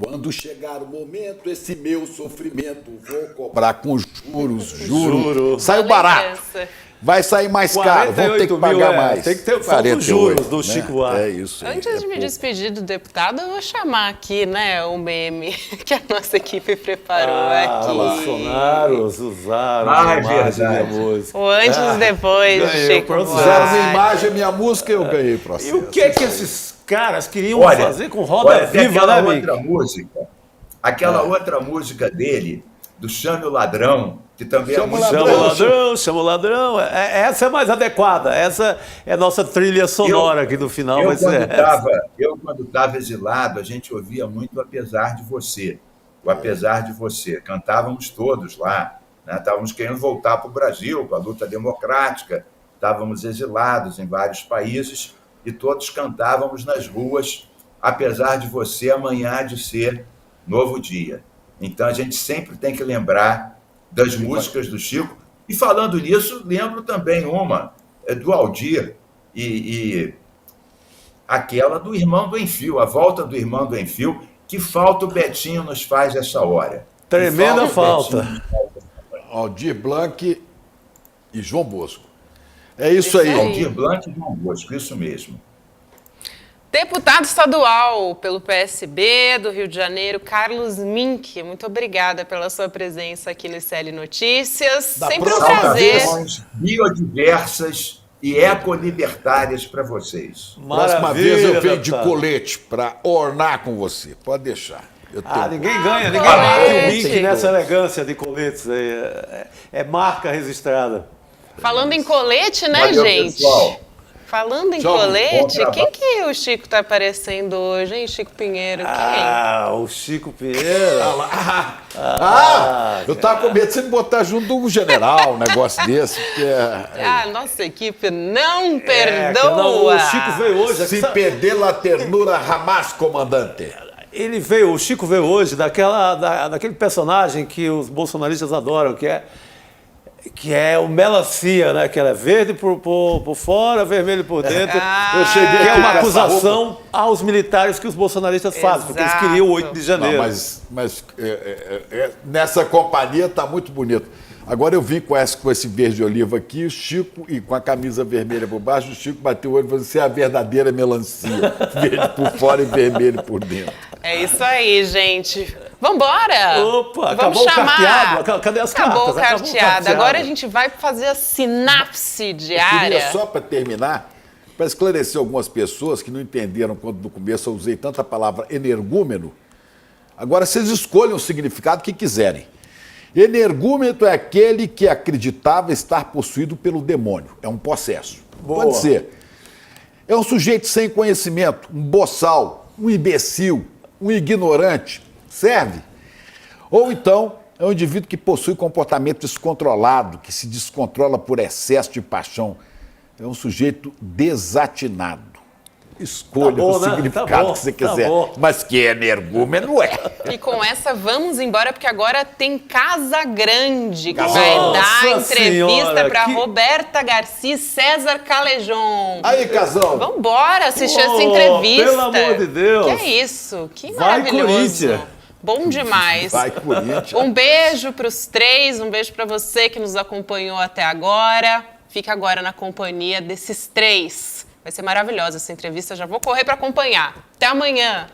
Quando chegar o momento, esse meu sofrimento, vou cobrar com juros. Saiu barato. Vai sair mais caro, vão ter que pagar mais. Tem que ter os juros do Chico Buarque. É isso. Antes de me despedir do deputado, eu vou chamar aqui, né, o meme que a nossa equipe preparou aqui. Bolsonaros usaram é minha música. O antes e depois, Chico Usaram Buarque. minha imagem, minha música, eu ganhei processo. E o que esses caras queriam fazer com Roda Viva, né, amigo? Aquela outra música dele, do Chame o Ladrão, que também Chama o ladrão. Essa é mais adequada. Essa é a nossa trilha sonora aqui no final. Eu, quando estava exilado, a gente ouvia muito Apesar de Você. O Apesar de Você. Cantávamos todos lá. Né? Estávamos querendo voltar para o Brasil, com a luta democrática. Estávamos exilados em vários países e todos cantávamos nas ruas Apesar de Você, amanhã há de ser novo dia. Então, a gente sempre tem que lembrar das músicas do Chico. E, falando nisso, lembro também uma do Aldir e aquela do Irmão do Enfio, a volta do Irmão do Enfio. Que falta o Betinho nos faz essa hora. Tremenda falta. Aldir Blanc e João Bosco. É isso aí. Aldir Blanc e João Bosco, isso mesmo. Deputado estadual pelo PSB do Rio de Janeiro, Carlos Mink, muito obrigada pela sua presença aqui no ICL Notícias. Sempre um prazer. Biodiversas e ecolibertárias para vocês. Próxima vez eu venho de colete para ornar com você. Pode deixar. Ninguém ganha o Mink nessa elegância de coletes aí. É marca registrada. Falando em colete, né, Valeu, gente? Pessoal. Falando em colete, quem que o Chico tá aparecendo hoje, hein? Chico Pinheiro, quem? O Chico Pinheiro. Eu tava com medo de você me botar junto de um general, um negócio desse. Porque A nossa equipe não perdoa. O Chico veio hoje. Se perder la ternura, jamás, comandante. O Chico veio hoje daquele personagem que os bolsonaristas adoram, que é o melancia, né? Que ela é verde por fora, vermelho por dentro. Eu cheguei que é aqui uma com essa acusação roupa. aos militares que os bolsonaristas fazem, porque eles queriam o 8 de janeiro. Não, mas nessa companhia tá muito bonito. Agora eu vim com esse verde oliva aqui, o Chico, e com a camisa vermelha por baixo, o Chico bateu o olho e falou: você é a verdadeira melancia, verde por fora e vermelho por dentro. É isso aí, gente. Vambora! Opa, vamos acabou chamar. O carteado. Cadê as Acabou cartas? o carteado. Agora a gente vai fazer a sinapse Eu diária. queria só para terminar para esclarecer algumas pessoas que não entenderam quando no começo eu usei tanta palavra energúmeno. Agora vocês escolhem o significado que quiserem. Energúmeno é aquele que acreditava estar possuído pelo demônio. É um possesso. Boa. Pode ser. É um sujeito sem conhecimento, um boçal, um imbecil, um ignorante. Serve. Ou então é um indivíduo que possui comportamento descontrolado, que se descontrola por excesso de paixão. É um sujeito desatinado. Escolha Tá bom, o né? significado Tá bom, que você tá quiser. bom. Mas que energúmeno é. E com essa vamos embora, porque agora tem Casa Grande, que Nossa vai dar entrevista Senhora, para que- Roberta Garcia e César Calejon. Aí, casão. Vambora assistir Oh, essa entrevista. pelo amor de Deus. Que é isso? Que Vai, maravilhoso. Corinthians. Bom demais. Vai, Corinthians. Um beijo para os três, um beijo para você que nos acompanhou até agora. Fica agora na companhia desses três. Vai ser maravilhosa essa entrevista, já vou correr para acompanhar. Até amanhã.